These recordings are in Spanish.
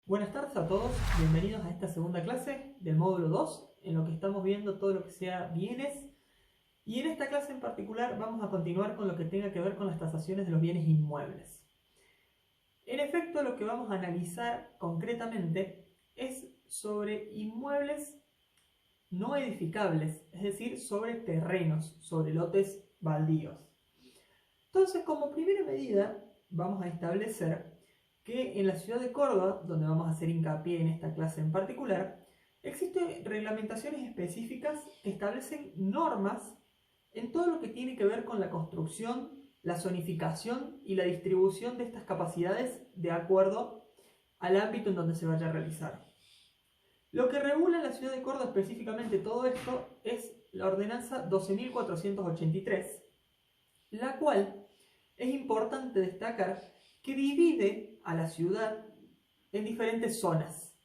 Buenas tardes a todos, bienvenidos a esta segunda clase del módulo 2, en lo que estamos viendo todo lo que sea bienes. Y en esta clase en particular vamos a continuar con lo que tenga que ver con las tasaciones de los bienes inmuebles. En efecto, lo que vamos a analizar concretamente es sobre inmuebles no edificables, es decir, sobre terrenos, sobre lotes baldíos. Entonces, como primera medida, vamos a establecer que en la ciudad de Córdoba, donde vamos a hacer hincapié en esta clase en particular, existen reglamentaciones específicas que establecen normas en todo lo que tiene que ver con la construcción, la zonificación y la distribución de estas capacidades de acuerdo al ámbito en donde se vaya a realizar. Lo que regula en la ciudad de Córdoba específicamente todo esto es la ordenanza 12.483, la cual es importante destacar que divide a la ciudad en diferentes zonas.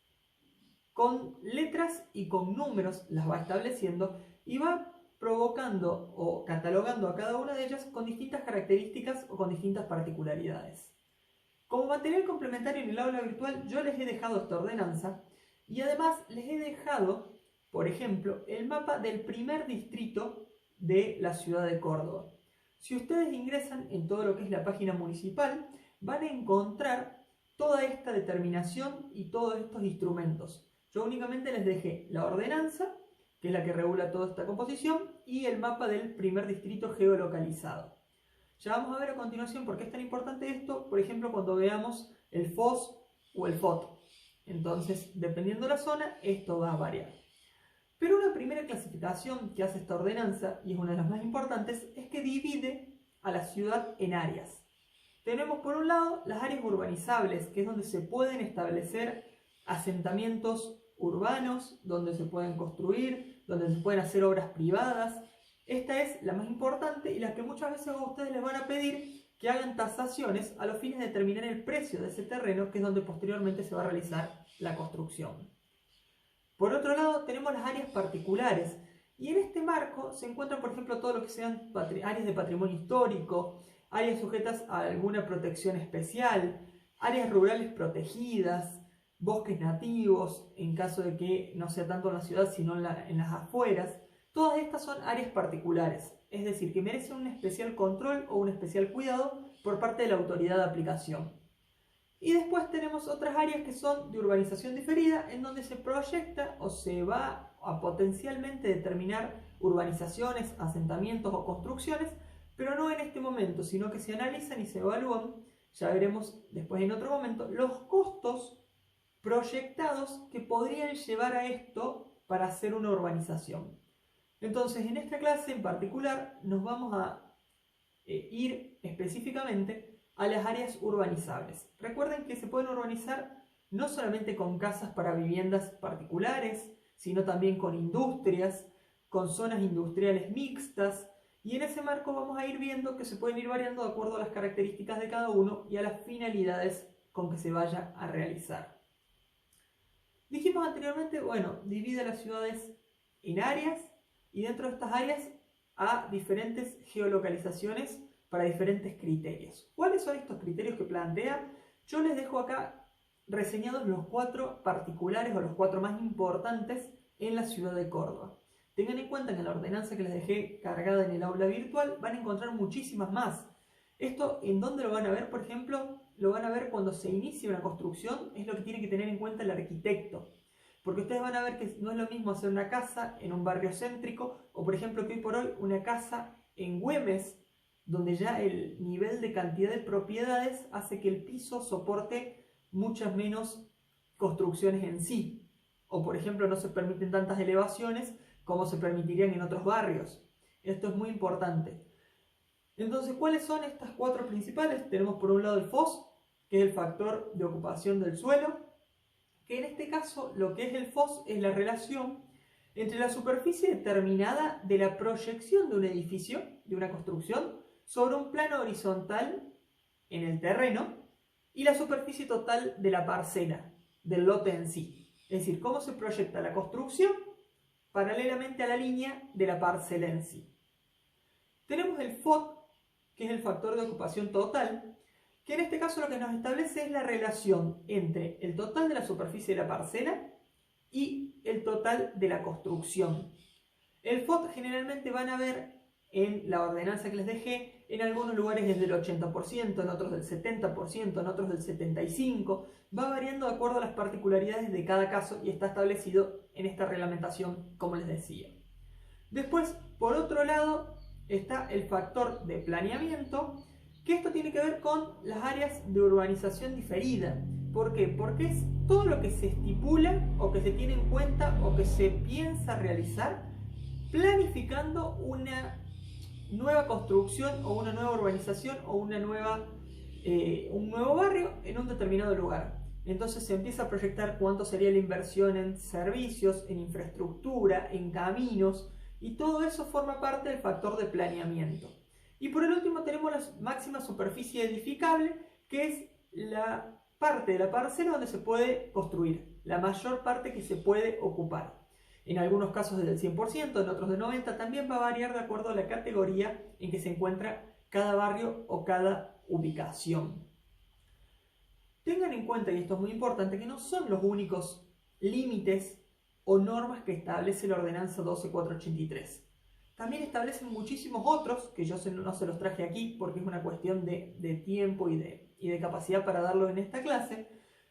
Con letras y con números las va estableciendo y va provocando o catalogando a cada una de ellas con distintas características o con distintas particularidades. Como material complementario en el aula virtual yo les he dejado esta ordenanza y además les he dejado, por ejemplo, el mapa del primer distrito de la ciudad de Córdoba. Si ustedes ingresan en todo lo que es la página municipal, van a encontrar toda esta determinación y todos estos instrumentos. Yo únicamente les dejé la ordenanza, que es la que regula toda esta composición, y el mapa del primer distrito geolocalizado. Ya vamos a ver a continuación por qué es tan importante esto, por ejemplo, cuando veamos el FOS o el FOT. Entonces, dependiendo de la zona, esto va a variar. Pero una primera clasificación que hace esta ordenanza, y es una de las más importantes, es que divide a la ciudad en áreas. Tenemos por un lado las áreas urbanizables, que es donde se pueden establecer asentamientos urbanos, donde se pueden construir, donde se pueden hacer obras privadas. Esta es la más importante y la que muchas veces a ustedes les van a pedir que hagan tasaciones a los fines de determinar el precio de ese terreno, que es donde posteriormente se va a realizar la construcción. Por otro lado, tenemos las áreas particulares, y en este marco se encuentran, por ejemplo, todo lo que sean áreas de patrimonio histórico, áreas sujetas a alguna protección especial, áreas rurales protegidas, bosques nativos, en caso de que no sea tanto en la ciudad sino en las afueras. Todas estas son áreas particulares, es decir, que merecen un especial control o un especial cuidado por parte de la autoridad de aplicación. Y después tenemos otras áreas que son de urbanización diferida, en donde se proyecta o se va a potencialmente determinar urbanizaciones, asentamientos o construcciones, pero no en este momento, sino que se analizan y se evalúan, ya veremos después en otro momento, los costos proyectados que podrían llevar a esto para hacer una urbanización. Entonces, en esta clase en particular nos vamos a ir específicamente a las áreas urbanizables. Recuerden que se pueden urbanizar no solamente con casas para viviendas particulares, sino también con industrias, con zonas industriales mixtas, y en ese marco vamos a ir viendo que se pueden ir variando de acuerdo a las características de cada uno y a las finalidades con que se vaya a realizar. Dijimos anteriormente, bueno, divide las ciudades en áreas y dentro de estas áreas a diferentes geolocalizaciones para diferentes criterios. ¿Cuáles son estos criterios que plantea? Yo les dejo acá reseñados los 4 particulares o los 4 más importantes en la ciudad de Córdoba. Tengan en cuenta que en la ordenanza que les dejé cargada en el aula virtual van a encontrar muchísimas más. Esto, ¿en dónde lo van a ver? Por ejemplo, lo van a ver cuando se inicia una construcción, es lo que tiene que tener en cuenta el arquitecto. Porque ustedes van a ver que no es lo mismo hacer una casa en un barrio céntrico o, por ejemplo, que hoy por hoy una casa en Güemes, donde ya el nivel de cantidad de propiedades hace que el piso soporte muchas menos construcciones en sí. O, por ejemplo, no se permiten tantas elevaciones como se permitirían en otros barrios. Esto es muy importante. Entonces, ¿cuáles son estas 4 principales? Tenemos por un lado el FOS, que es el factor de ocupación del suelo, que en este caso lo que es el FOS es la relación entre la superficie determinada de la proyección de un edificio, de una construcción, sobre un plano horizontal en el terreno y la superficie total de la parcela, del lote en sí. Es decir, cómo se proyecta la construcción paralelamente a la línea de la parcela en sí. Tenemos el FOT, que es el factor de ocupación total, que en este caso lo que nos establece es la relación entre el total de la superficie de la parcela y el total de la construcción. El FOT generalmente van a ver en la ordenanza que les dejé, en algunos lugares es del 80%, en otros del 70%, en otros del 75%, va variando de acuerdo a las particularidades de cada caso y está establecido en esta reglamentación, como les decía. Después, por otro lado, está el factor de planeamiento, que esto tiene que ver con las áreas de urbanización diferida. ¿Por qué? Porque es todo lo que se estipula o que se tiene en cuenta o que se piensa realizar planificando una nueva construcción o una nueva urbanización o un nuevo barrio en un determinado lugar. Entonces se empieza a proyectar cuánto sería la inversión en servicios, en infraestructura, en caminos, y todo eso forma parte del factor de planeamiento. Y por el último tenemos la máxima superficie edificable, que es la parte de la parcela donde se puede construir, la mayor parte que se puede ocupar. En algunos casos del 100%, en otros del 90%, también va a variar de acuerdo a la categoría en que se encuentra cada barrio o cada ubicación. Tengan en cuenta, y esto es muy importante, que no son los únicos límites o normas que establece la ordenanza 12483. También establecen muchísimos otros, que yo no se los traje aquí porque es una cuestión de tiempo y de capacidad para darlo en esta clase,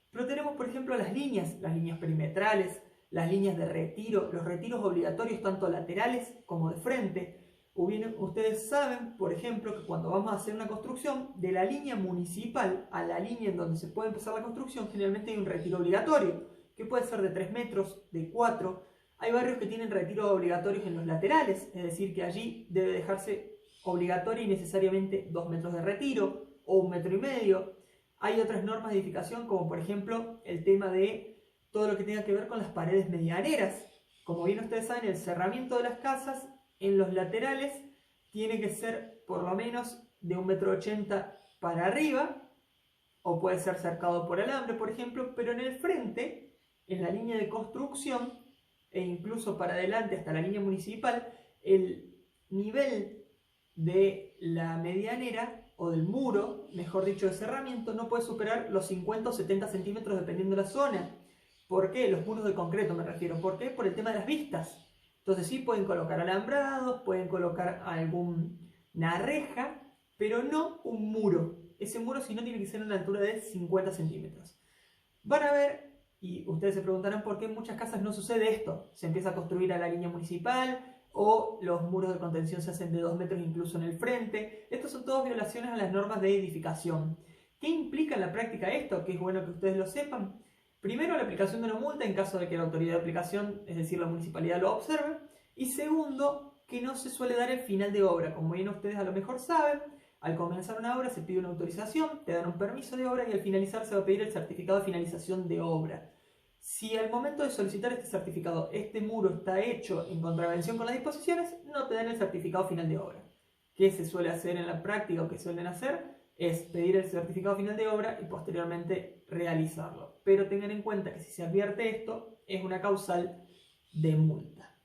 pero tenemos por ejemplo las líneas perimetrales, las líneas de retiro, los retiros obligatorios tanto laterales como de frente. Ustedes saben, por ejemplo, que cuando vamos a hacer una construcción, de la línea municipal a la línea en donde se puede empezar la construcción, generalmente hay un retiro obligatorio, que puede ser de 3 metros, de 4. Hay barrios que tienen retiros obligatorios en los laterales, es decir, que allí debe dejarse obligatorio y necesariamente 2 metros de retiro o 1,5 metros. Hay otras normas de edificación, como por ejemplo el tema de todo lo que tenga que ver con las paredes medianeras. Como bien ustedes saben, el cerramiento de las casas en los laterales tiene que ser por lo menos de 1,80 m para arriba, o puede ser cercado por alambre, por ejemplo, pero en el frente, en la línea de construcción, e incluso para adelante hasta la línea municipal, el nivel de la medianera, o del muro, mejor dicho, de cerramiento, no puede superar los 50 o 70 centímetros dependiendo de la zona. ¿Por qué? Los muros de concreto me refiero. ¿Por qué? Por el tema de las vistas. Entonces sí pueden colocar alambrados, pueden colocar alguna reja, pero no un muro. Ese muro si no tiene que ser a una altura de 50 centímetros. Van a ver, y ustedes se preguntarán por qué en muchas casas no sucede esto. Se empieza a construir a la línea municipal o los muros de contención se hacen de 2 metros incluso en el frente. Estos son todas violaciones a las normas de edificación. ¿Qué implica en la práctica esto? Que es bueno que ustedes lo sepan. Primero, la aplicación de una multa en caso de que la autoridad de aplicación, es decir, la municipalidad, lo observe. Y segundo, que no se suele dar el final de obra. Como bien ustedes a lo mejor saben, al comenzar una obra se pide una autorización, te dan un permiso de obra y al finalizar se va a pedir el certificado de finalización de obra. Si al momento de solicitar este certificado, este muro está hecho en contravención con las disposiciones, no te dan el certificado final de obra. ¿Qué se suele hacer en la práctica o qué suelen hacer? Es pedir el certificado final de obra y posteriormente realizarlo. Pero tengan en cuenta que si se advierte esto, es una causal de multa.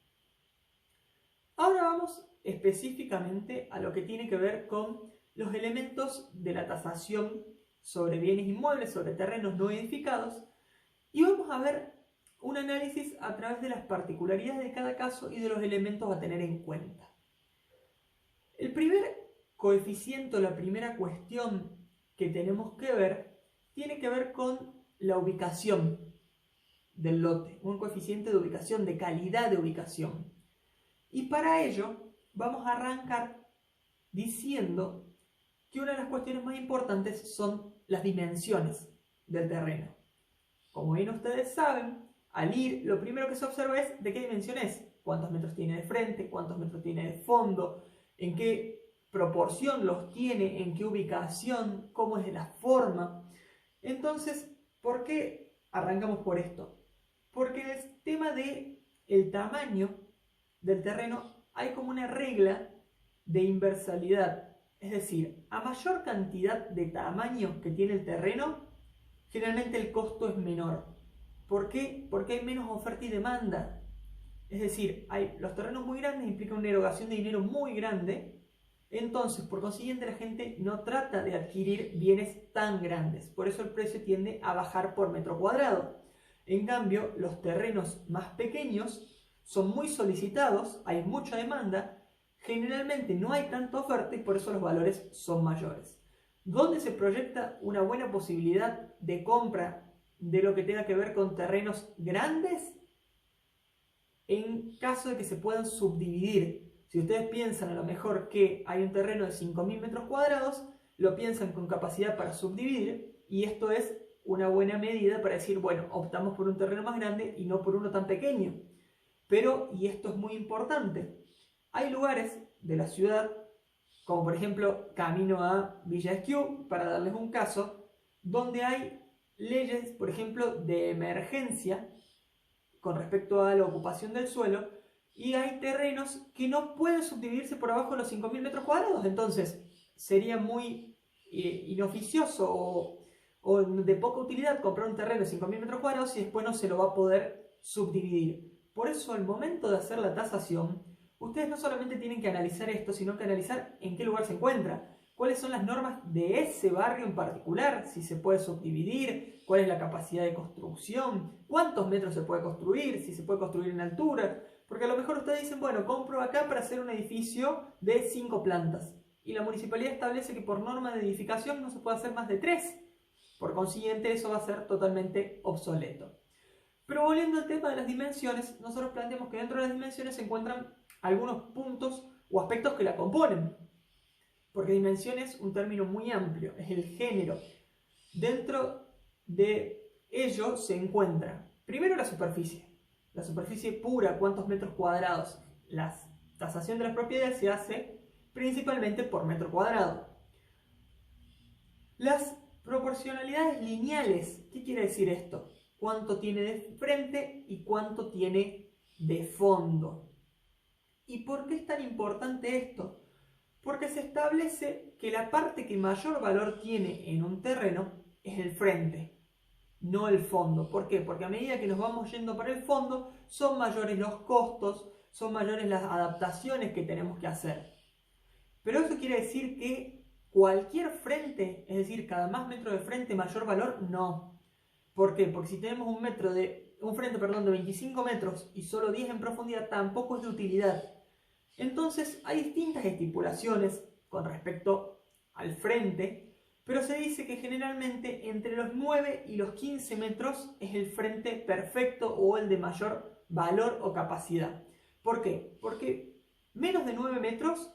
Ahora vamos específicamente a lo que tiene que ver con los elementos de la tasación sobre bienes inmuebles, sobre terrenos no edificados, y vamos a ver un análisis a través de las particularidades de cada caso y de los elementos a tener en cuenta. El primer coeficiente, la primera cuestión que tenemos que ver, tiene que ver con la ubicación del lote, un coeficiente de ubicación, de calidad de ubicación. Y para ello vamos a arrancar diciendo que una de las cuestiones más importantes son las dimensiones del terreno. Como bien ustedes saben, al ir, lo primero que se observa es de qué dimensión es, cuántos metros tiene de frente, cuántos metros tiene de fondo, en qué proporción los tiene, en qué ubicación, cómo es la forma. Entonces, ¿por qué arrancamos por esto? Porque en el tema del tamaño del terreno hay como una regla de inversalidad. Es decir, a mayor cantidad de tamaño que tiene el terreno, generalmente el costo es menor. ¿Por qué? Porque hay menos oferta y demanda. Es decir, los terrenos muy grandes implican una erogación de dinero muy grande Entonces, por consiguiente, la gente no trata de adquirir bienes tan grandes. Por eso el precio tiende a bajar por metro cuadrado. En cambio, los terrenos más pequeños son muy solicitados, hay mucha demanda, generalmente no hay tanta oferta y por eso los valores son mayores. ¿Dónde se proyecta una buena posibilidad de compra de lo que tenga que ver con terrenos grandes? En caso de que se puedan subdividir. Si ustedes piensan a lo mejor que hay un terreno de 5.000 metros cuadrados, lo piensan con capacidad para subdividir y esto es una buena medida para decir, bueno, optamos por un terreno más grande y no por uno tan pequeño. Pero, y esto es muy importante, hay lugares de la ciudad, como por ejemplo camino a Villa Esquiú, para darles un caso, donde hay leyes, por ejemplo, de emergencia con respecto a la ocupación del suelo, y hay terrenos que no pueden subdividirse por abajo de los 5.000 metros cuadrados. Entonces, sería muy inoficioso o de poca utilidad comprar un terreno de 5.000 metros cuadrados y después no se lo va a poder subdividir. Por eso, al momento de hacer la tasación, ustedes no solamente tienen que analizar esto, sino que analizar en qué lugar se encuentra, cuáles son las normas de ese barrio en particular, si se puede subdividir, cuál es la capacidad de construcción, cuántos metros se puede construir, si se puede construir en altura, porque a lo mejor ustedes dicen, bueno, compro acá para hacer un edificio de 5 plantas, y la municipalidad establece que por norma de edificación no se puede hacer más de 3, por consiguiente eso va a ser totalmente obsoleto. Pero volviendo al tema de las dimensiones, nosotros planteamos que dentro de las dimensiones se encuentran algunos puntos o aspectos que la componen. Porque dimensión es un término muy amplio, es el género. Dentro de ello se encuentra, primero la superficie pura, cuántos metros cuadrados. La tasación de las propiedades se hace principalmente por metro cuadrado. Las proporcionalidades lineales, ¿qué quiere decir esto? Cuánto tiene de frente y cuánto tiene de fondo. ¿Y por qué es tan importante esto? Porque se establece que la parte que mayor valor tiene en un terreno es el frente, no el fondo. ¿Por qué? Porque a medida que nos vamos yendo para el fondo, son mayores los costos, son mayores las adaptaciones que tenemos que hacer. Pero eso quiere decir que cualquier frente, es decir, cada más metro de frente mayor valor, no. ¿Por qué? Porque si tenemos un frente de 25 metros y solo 10 en profundidad, tampoco es de utilidad. Entonces hay distintas estipulaciones con respecto al frente, pero se dice que generalmente entre los 9 y los 15 metros es el frente perfecto o el de mayor valor o capacidad. ¿Por qué? Porque menos de 9 metros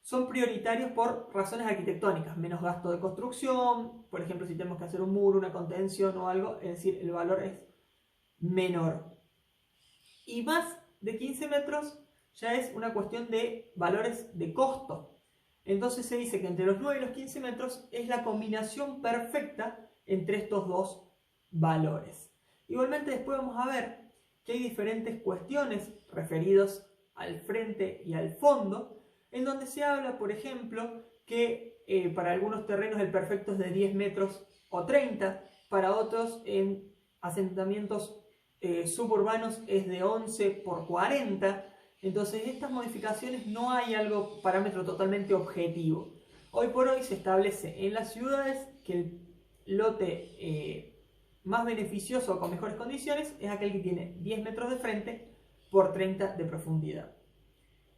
son prioritarios por razones arquitectónicas, menos gasto de construcción, por ejemplo si tenemos que hacer un muro, una contención o algo, es decir, el valor es menor. Y más de 15 metros ya es una cuestión de valores de costo. Entonces se dice que entre los 9 y los 15 metros es la combinación perfecta entre estos dos valores. Igualmente después vamos a ver que hay diferentes cuestiones referidas al frente y al fondo, en donde se habla, por ejemplo, que para algunos terrenos el perfecto es de 10 metros o 30, para otros en asentamientos suburbanos es de 11 por 40. Entonces, estas modificaciones no hay algo parámetro totalmente objetivo. Hoy por hoy se establece en las ciudades que el lote más beneficioso o con mejores condiciones es aquel que tiene 10 metros de frente por 30 de profundidad.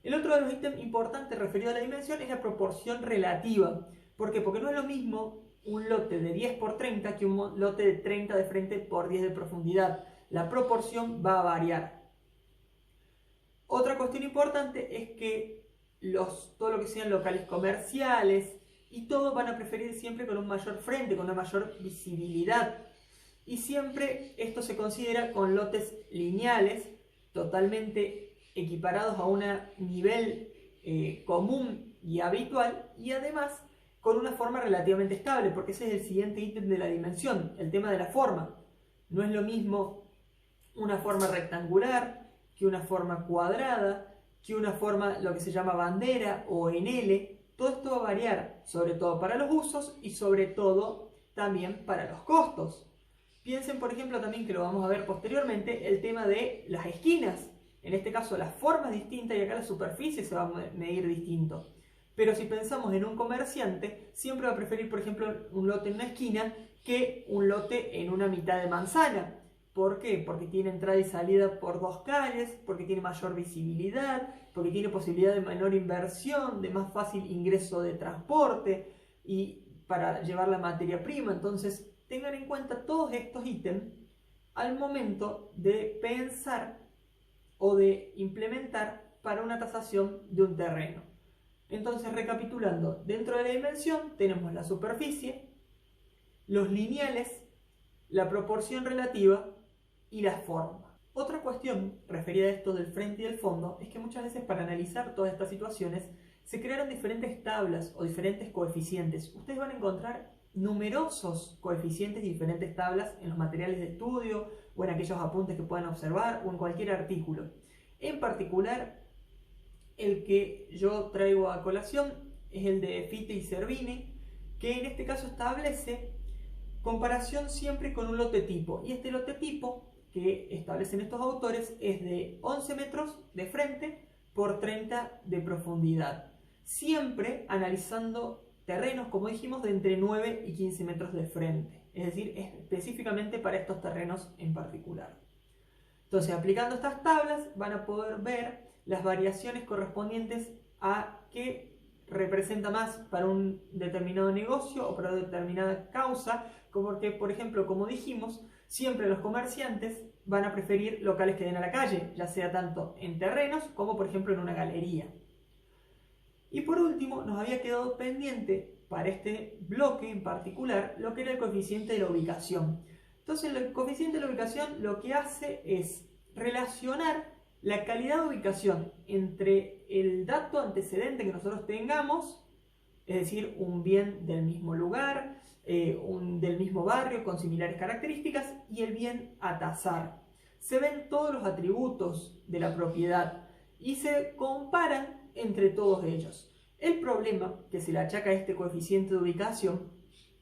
El otro de los ítems importantes referido a la dimensión es la proporción relativa. ¿Por qué? Porque no es lo mismo un lote de 10 por 30 que un lote de 30 de frente por 10 de profundidad. La proporción va a variar. Otra cuestión importante es que todo lo que sean locales comerciales y todo van a preferir siempre con un mayor frente, con una mayor visibilidad. Y siempre esto se considera con lotes lineales, totalmente equiparados a un nivel común y habitual, y además con una forma relativamente estable, porque ese es el siguiente ítem de la dimensión, el tema de la forma. No es lo mismo una forma rectangular que una forma cuadrada, que una forma lo que se llama bandera o en L. Todo esto va a variar, sobre todo para los usos y sobre todo también para los costos. Piensen, por ejemplo, también que lo vamos a ver posteriormente, el tema de las esquinas. En este caso la forma es distinta y acá la superficie se va a medir distinto. Pero si pensamos en un comerciante, siempre va a preferir, por ejemplo, un lote en una esquina que un lote en una mitad de manzana. ¿Por qué? Porque tiene entrada y salida por dos calles, porque tiene mayor visibilidad, porque tiene posibilidad de menor inversión, de más fácil ingreso de transporte y para llevar la materia prima. Entonces, tengan en cuenta todos estos ítems al momento de pensar o de implementar para una tasación de un terreno. Entonces, recapitulando, dentro de la dimensión tenemos la superficie, los lineales, la proporción relativa y la forma. Otra cuestión referida a esto del frente y del fondo es que muchas veces para analizar todas estas situaciones se crearon diferentes tablas o diferentes coeficientes. Ustedes van a encontrar numerosos coeficientes y diferentes tablas en los materiales de estudio o en aquellos apuntes que puedan observar o en cualquier artículo. En particular, el que yo traigo a colación es el de Fitte y Cervini, que en este caso establece comparación siempre con un lote tipo. Y este lote tipo que establecen estos autores es de 11 metros de frente por 30 de profundidad. Siempre analizando terrenos, como dijimos, de entre 9 y 15 metros de frente. Es decir, específicamente para estos terrenos en particular. Entonces, aplicando estas tablas van a poder ver las variaciones correspondientes a qué representa más para un determinado negocio o para una determinada causa, porque, por ejemplo, como dijimos, siempre los comerciantes van a preferir locales que den a la calle, ya sea tanto en terrenos como, por ejemplo, en una galería. Y por último, nos había quedado pendiente para este bloque en particular lo que era el coeficiente de la ubicación. Entonces, el coeficiente de la ubicación lo que hace es relacionar la calidad de ubicación entre el dato antecedente que nosotros tengamos, es decir, un bien del mismo lugar, del mismo barrio con similares características, y el bien a tasar. Se ven todos los atributos de la propiedad y se comparan entre todos ellos. El problema que se le achaca a este coeficiente de ubicación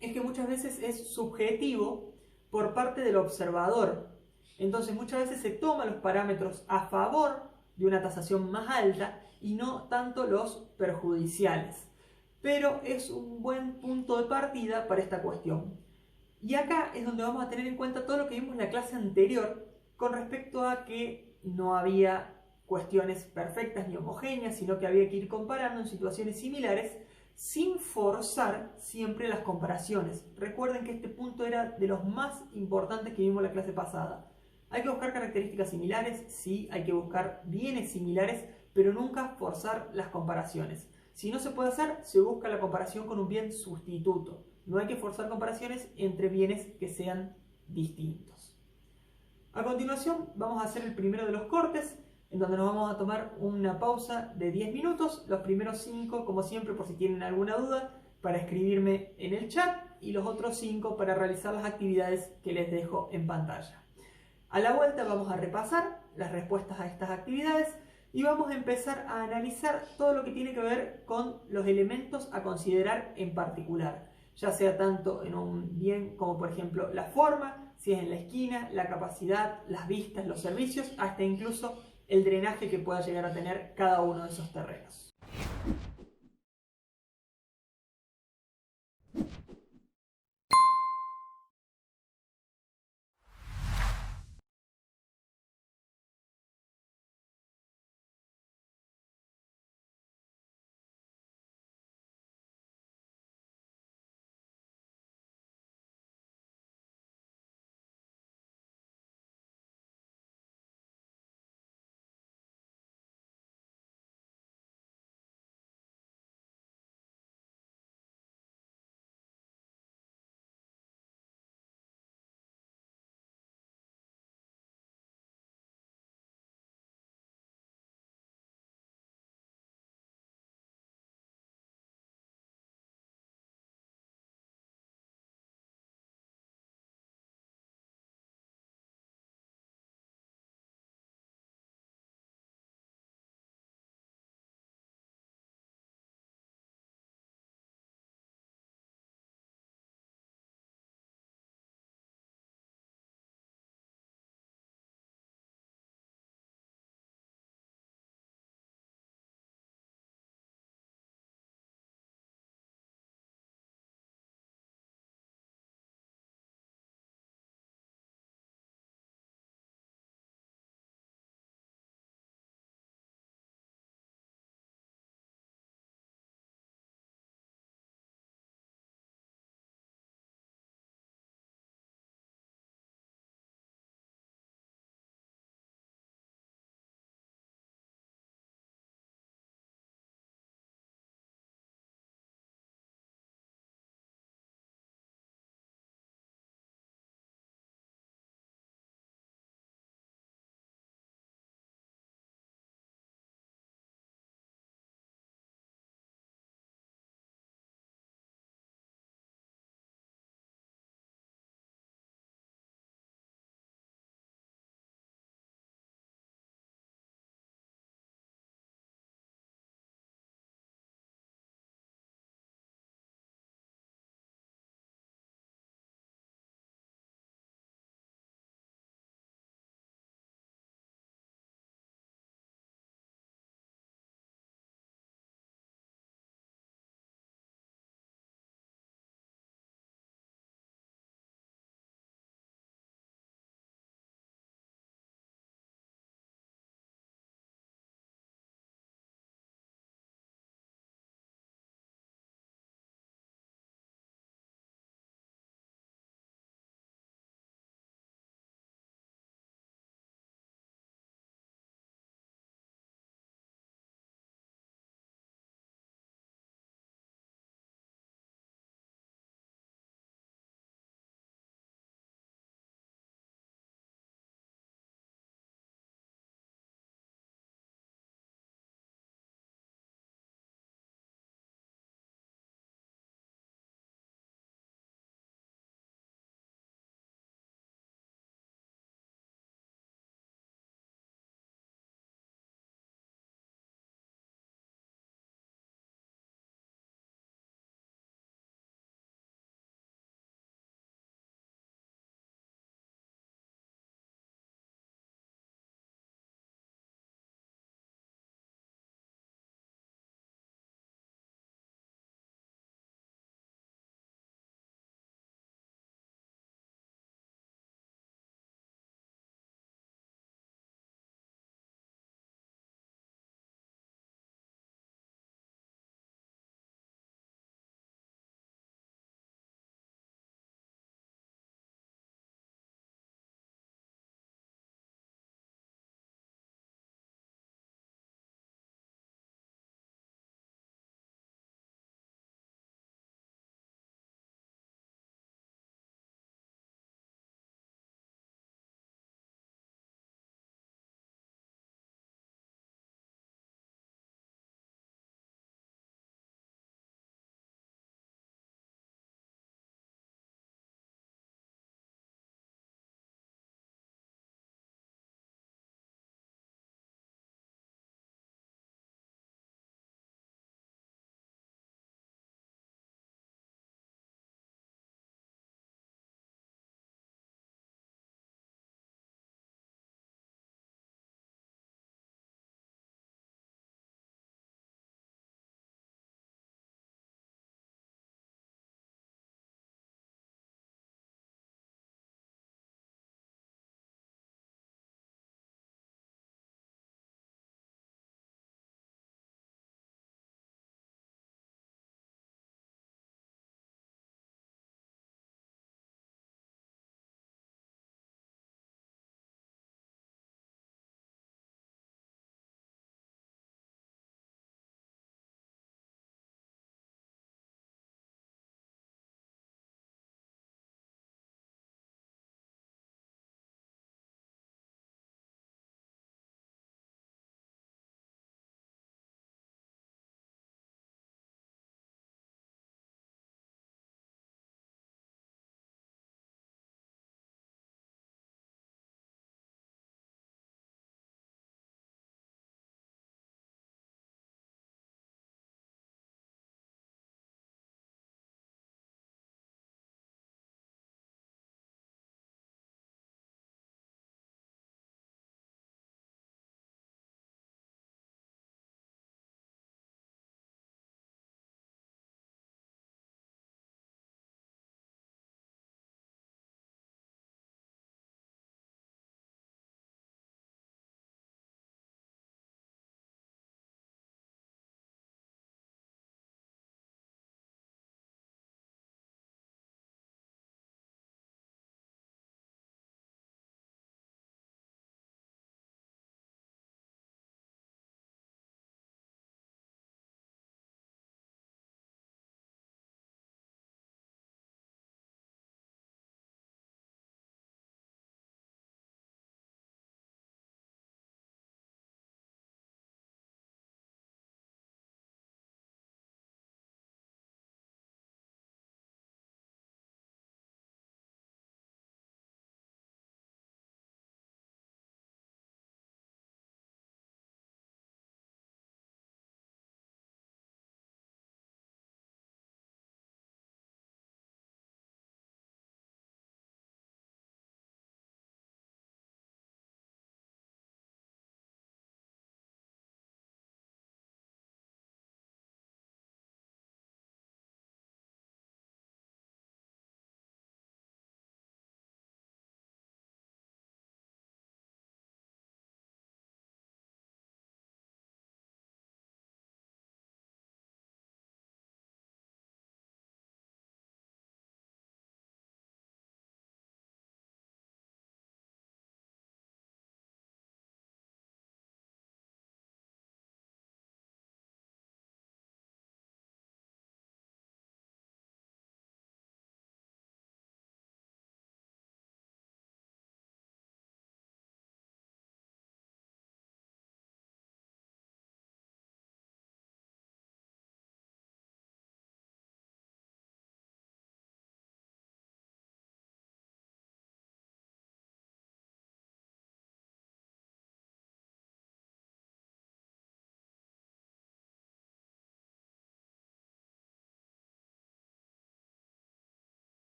es que muchas veces es subjetivo por parte del observador. Entonces muchas veces se toman los parámetros a favor de una tasación más alta y no tanto los perjudiciales. Pero es un buen punto de partida para esta cuestión. Y acá es donde vamos a tener en cuenta todo lo que vimos en la clase anterior con respecto a que no había cuestiones perfectas ni homogéneas, sino que había que ir comparando en situaciones similares sin forzar siempre las comparaciones. Recuerden que este punto era de los más importantes que vimos en la clase pasada. Hay que buscar características similares, sí, hay que buscar bienes similares, pero nunca forzar las comparaciones. Si no se puede hacer, se busca la comparación con un bien sustituto. No hay que forzar comparaciones entre bienes que sean distintos. A continuación vamos a hacer el primero de los cortes, en donde nos vamos a tomar una pausa de 10 minutos, los primeros 5 como siempre por si tienen alguna duda para escribirme en el chat y los otros 5 para realizar las actividades que les dejo en pantalla. A la vuelta vamos a repasar las respuestas a estas actividades y vamos a empezar a analizar todo lo que tiene que ver con los elementos a considerar en particular, ya sea tanto en un bien como por ejemplo la forma, si es en la esquina, la capacidad, las vistas, los servicios, hasta incluso el drenaje que pueda llegar a tener cada uno de esos terrenos.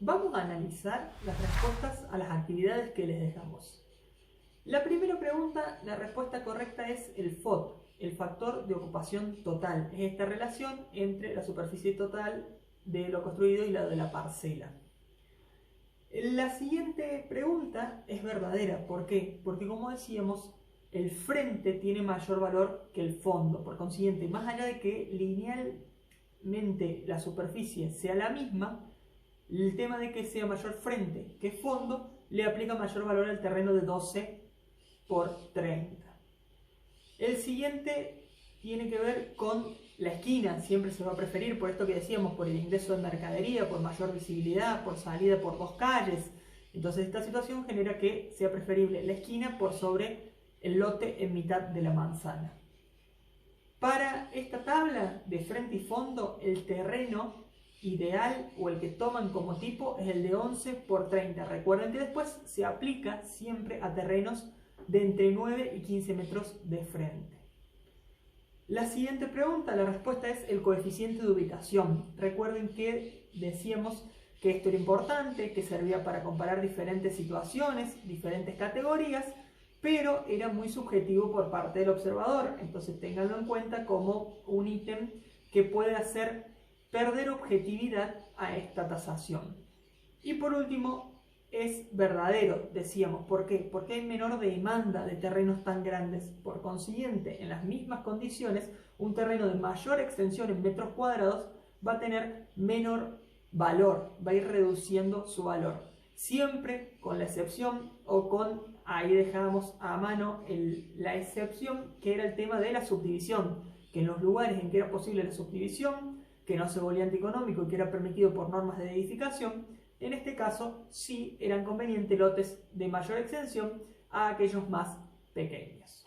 Vamos a analizar las respuestas a las actividades que les dejamos. La primera pregunta, la respuesta correcta es el FOT, el factor de ocupación total. Es esta relación entre la superficie total de lo construido y la de la parcela. La siguiente pregunta es verdadera. ¿Por qué? Porque, como decíamos, el frente tiene mayor valor que el fondo. Por consiguiente, más allá de que linealmente la superficie sea la misma, el tema de que sea mayor frente que fondo le aplica mayor valor al terreno de 12 por 30. El siguiente tiene que ver con la esquina. Siempre se va a preferir, por esto que decíamos, por el ingreso de mercadería, por mayor visibilidad, por salida por dos calles. Entonces esta situación genera que sea preferible la esquina por sobre el lote en mitad de la manzana. Para esta tabla de frente y fondo, el terreno ideal o el que toman como tipo es el de 11 por 30. Recuerden que después se aplica siempre a terrenos de entre 9 y 15 metros de frente. La siguiente pregunta, la respuesta es el coeficiente de ubicación. Recuerden que decíamos que esto era importante, que servía para comparar diferentes situaciones, diferentes categorías, pero era muy subjetivo por parte del observador. Entonces ténganlo en cuenta como un ítem que puede hacer perder objetividad a esta tasación. Y por último, es verdadero, decíamos. ¿Por qué? Porque hay menor demanda de terrenos tan grandes. Por consiguiente, en las mismas condiciones, un terreno de mayor extensión en metros cuadrados va a tener menor valor, va a ir reduciendo su valor. Siempre con la excepción o con, ahí dejamos a mano la excepción, que era el tema de la subdivisión, que en los lugares en que era posible la subdivisión, que no se volvía antieconómico y que era permitido por normas de edificación, en este caso sí eran convenientes lotes de mayor extensión a aquellos más pequeños.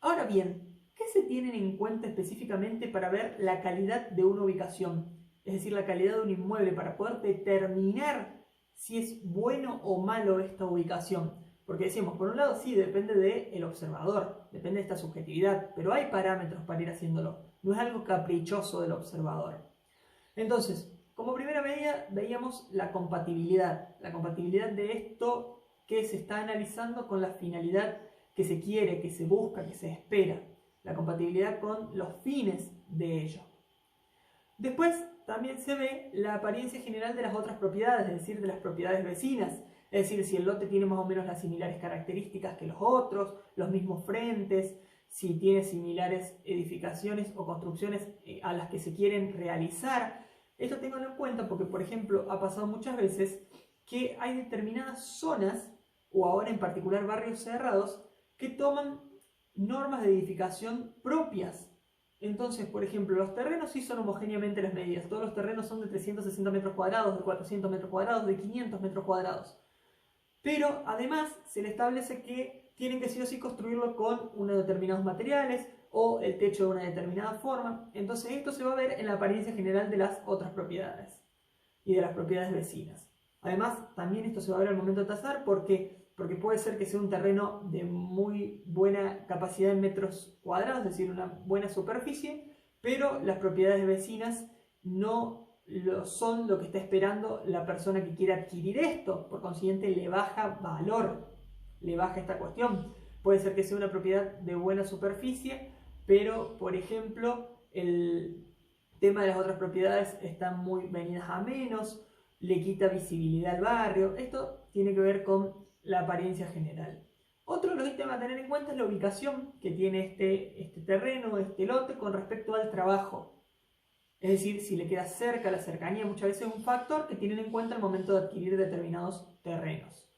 Ahora bien, ¿qué se tienen en cuenta específicamente para ver la calidad de una ubicación? Es decir, la calidad de un inmueble, para poder determinar si es bueno o malo esta ubicación. Porque decimos, por un lado sí, depende del observador, depende de esta subjetividad, pero hay parámetros para ir haciéndolo. No es algo caprichoso del observador. Entonces, como primera medida veíamos la compatibilidad de esto que se está analizando con la finalidad que se quiere, que se busca, que se espera, la compatibilidad con los fines de ello. Después también se ve la apariencia general de las otras propiedades, es decir, de las propiedades vecinas, es decir, si el lote tiene más o menos las similares características que los otros, los mismos frentes, si tiene similares edificaciones o construcciones a las que se quieren realizar. Esto tenganlo en cuenta porque, por ejemplo, ha pasado muchas veces que hay determinadas zonas, o ahora en particular barrios cerrados, que toman normas de edificación propias. Entonces, por ejemplo, los terrenos sí son homogéneamente las medidas. Todos los terrenos son de 360 metros cuadrados, de 400 metros cuadrados, de 500 metros cuadrados. Pero además se le establece que tienen que sí o sí construirlo con unos determinados materiales, o el techo de una determinada forma. Entonces esto se va a ver en la apariencia general de las otras propiedades y de las propiedades vecinas. Además, también esto se va a ver al momento de tasar porque puede ser que sea un terreno de muy buena capacidad en metros cuadrados, es decir, una buena superficie, pero las propiedades vecinas no son lo que está esperando la persona que quiere adquirir esto. Por consiguiente, le baja valor, le baja esta cuestión. Puede ser que sea una propiedad de buena superficie, pero, por ejemplo, el tema de las otras propiedades están muy venidas a menos, le quita visibilidad al barrio. Esto tiene que ver con la apariencia general. Otro de los ítems a tener en cuenta es la ubicación que tiene este terreno, este lote, con respecto al trabajo. Es decir, si le queda cerca, la cercanía muchas veces es un factor que tienen en cuenta al momento de adquirir determinados terrenos.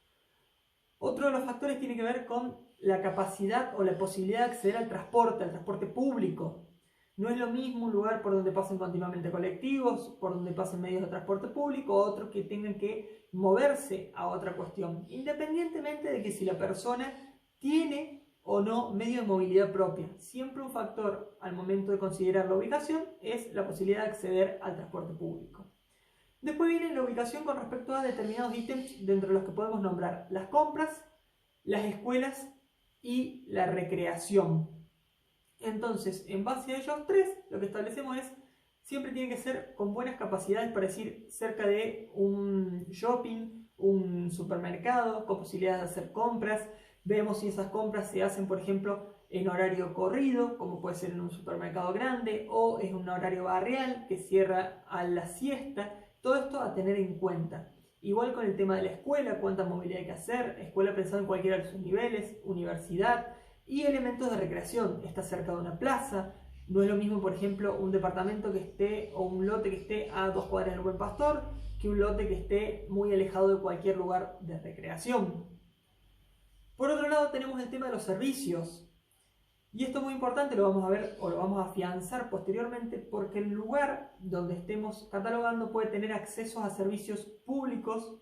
Otro de los factores tiene que ver con la capacidad o la posibilidad de acceder al transporte público. No es lo mismo un lugar por donde pasen continuamente colectivos, por donde pasen medios de transporte público, o otros que tengan que moverse a otra cuestión, independientemente de que si la persona tiene o no medio de movilidad propia. Siempre un factor al momento de considerar la ubicación es la posibilidad de acceder al transporte público. Después viene la ubicación con respecto a determinados ítems, dentro de los que podemos nombrar las compras, las escuelas y la recreación. Entonces, en base a ellos tres, lo que establecemos es siempre tiene que ser con buenas capacidades, para decir, cerca de un shopping, un supermercado, con posibilidades de hacer compras. Vemos si esas compras se hacen, por ejemplo, en horario corrido, como puede ser en un supermercado grande, o en un horario barrial que cierra a la siesta. Todo esto a tener en cuenta. Igual con el tema de la escuela, cuánta movilidad hay que hacer, escuela pensada en cualquiera de sus niveles, universidad y elementos de recreación. Está cerca de una plaza. No es lo mismo, por ejemplo, un departamento que esté o un lote que esté a 2 cuadras del Buen Pastor que un lote que esté muy alejado de cualquier lugar de recreación. Por otro lado, tenemos el tema de los servicios. Y esto es muy importante, lo vamos a ver o lo vamos a afianzar posteriormente, porque el lugar donde estemos catalogando puede tener accesos a servicios públicos,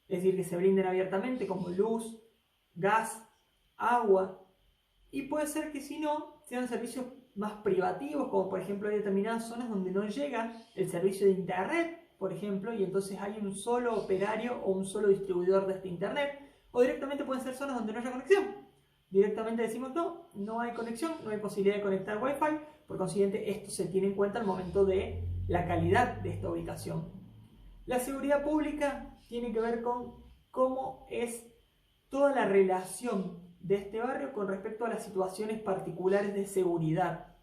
es decir, que se brinden abiertamente, como luz, gas, agua, y puede ser que si no, sean servicios más privativos, como por ejemplo hay determinadas zonas donde no llega el servicio de internet, por ejemplo, y entonces hay un solo operario o un solo distribuidor de este internet, o directamente pueden ser zonas donde no haya conexión. Directamente decimos no hay conexión, no hay posibilidad de conectar Wi-Fi, por consiguiente esto se tiene en cuenta al momento de la calidad de esta ubicación. La seguridad pública tiene que ver con cómo es toda la relación de este barrio con respecto a las situaciones particulares de seguridad.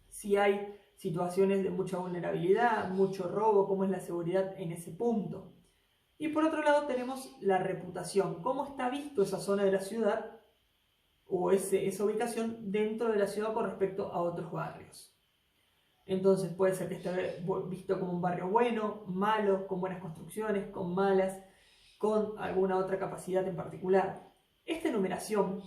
Si hay situaciones de mucha vulnerabilidad, mucho robo, cómo es la seguridad en ese punto. Y por otro lado tenemos la reputación, cómo está visto esa zona de la ciudad o esa ubicación dentro de la ciudad con respecto a otros barrios. Entonces puede ser que esté visto como un barrio bueno, malo, con buenas construcciones, con malas, con alguna otra capacidad en particular. Esta enumeración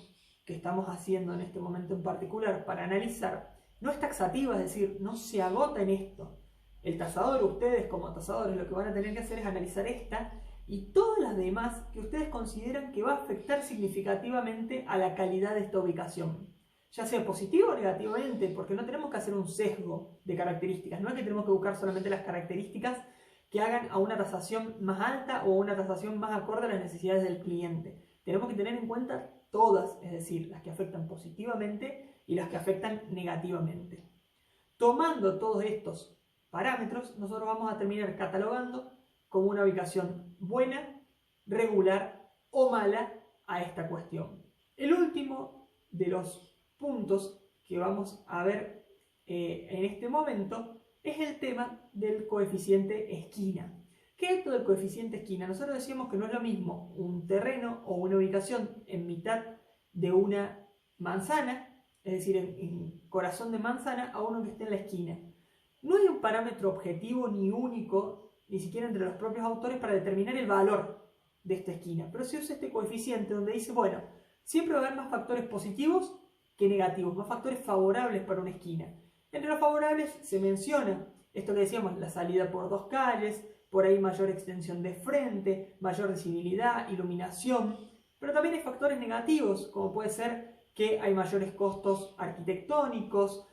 que estamos haciendo en este momento en particular para analizar no es taxativa, es decir, no se agota en esto. El tasador, ustedes como tasadores, lo que van a tener que hacer es analizar esta y todas las demás que ustedes consideran que va a afectar significativamente a la calidad de esta ubicación, ya sea positivo o negativamente, porque no tenemos que hacer un sesgo de características, no es que tenemos que buscar solamente las características que hagan a una tasación más alta o una tasación más acorde a las necesidades del cliente. Tenemos que tener en cuenta todas, es decir, las que afectan positivamente y las que afectan negativamente. Tomando todos estos parámetros, nosotros vamos a terminar catalogando como una ubicación buena, regular o mala a esta cuestión. El último de los puntos que vamos a ver en este momento es el tema del coeficiente esquina. ¿Qué es esto del coeficiente esquina? Nosotros decíamos que no es lo mismo un terreno o una ubicación en mitad de una manzana, es decir, en corazón de manzana, a uno que esté en la esquina. No hay un parámetro objetivo ni único, ni siquiera entre los propios autores, para determinar el valor de esta esquina, pero se usa este coeficiente donde dice, bueno, siempre va a haber más factores positivos que negativos, más factores favorables para una esquina. Entre los favorables se menciona esto que decíamos, la salida por 2 calles, por ahí mayor extensión de frente, mayor visibilidad, iluminación, pero también hay factores negativos, como puede ser que hay mayores costos arquitectónicos,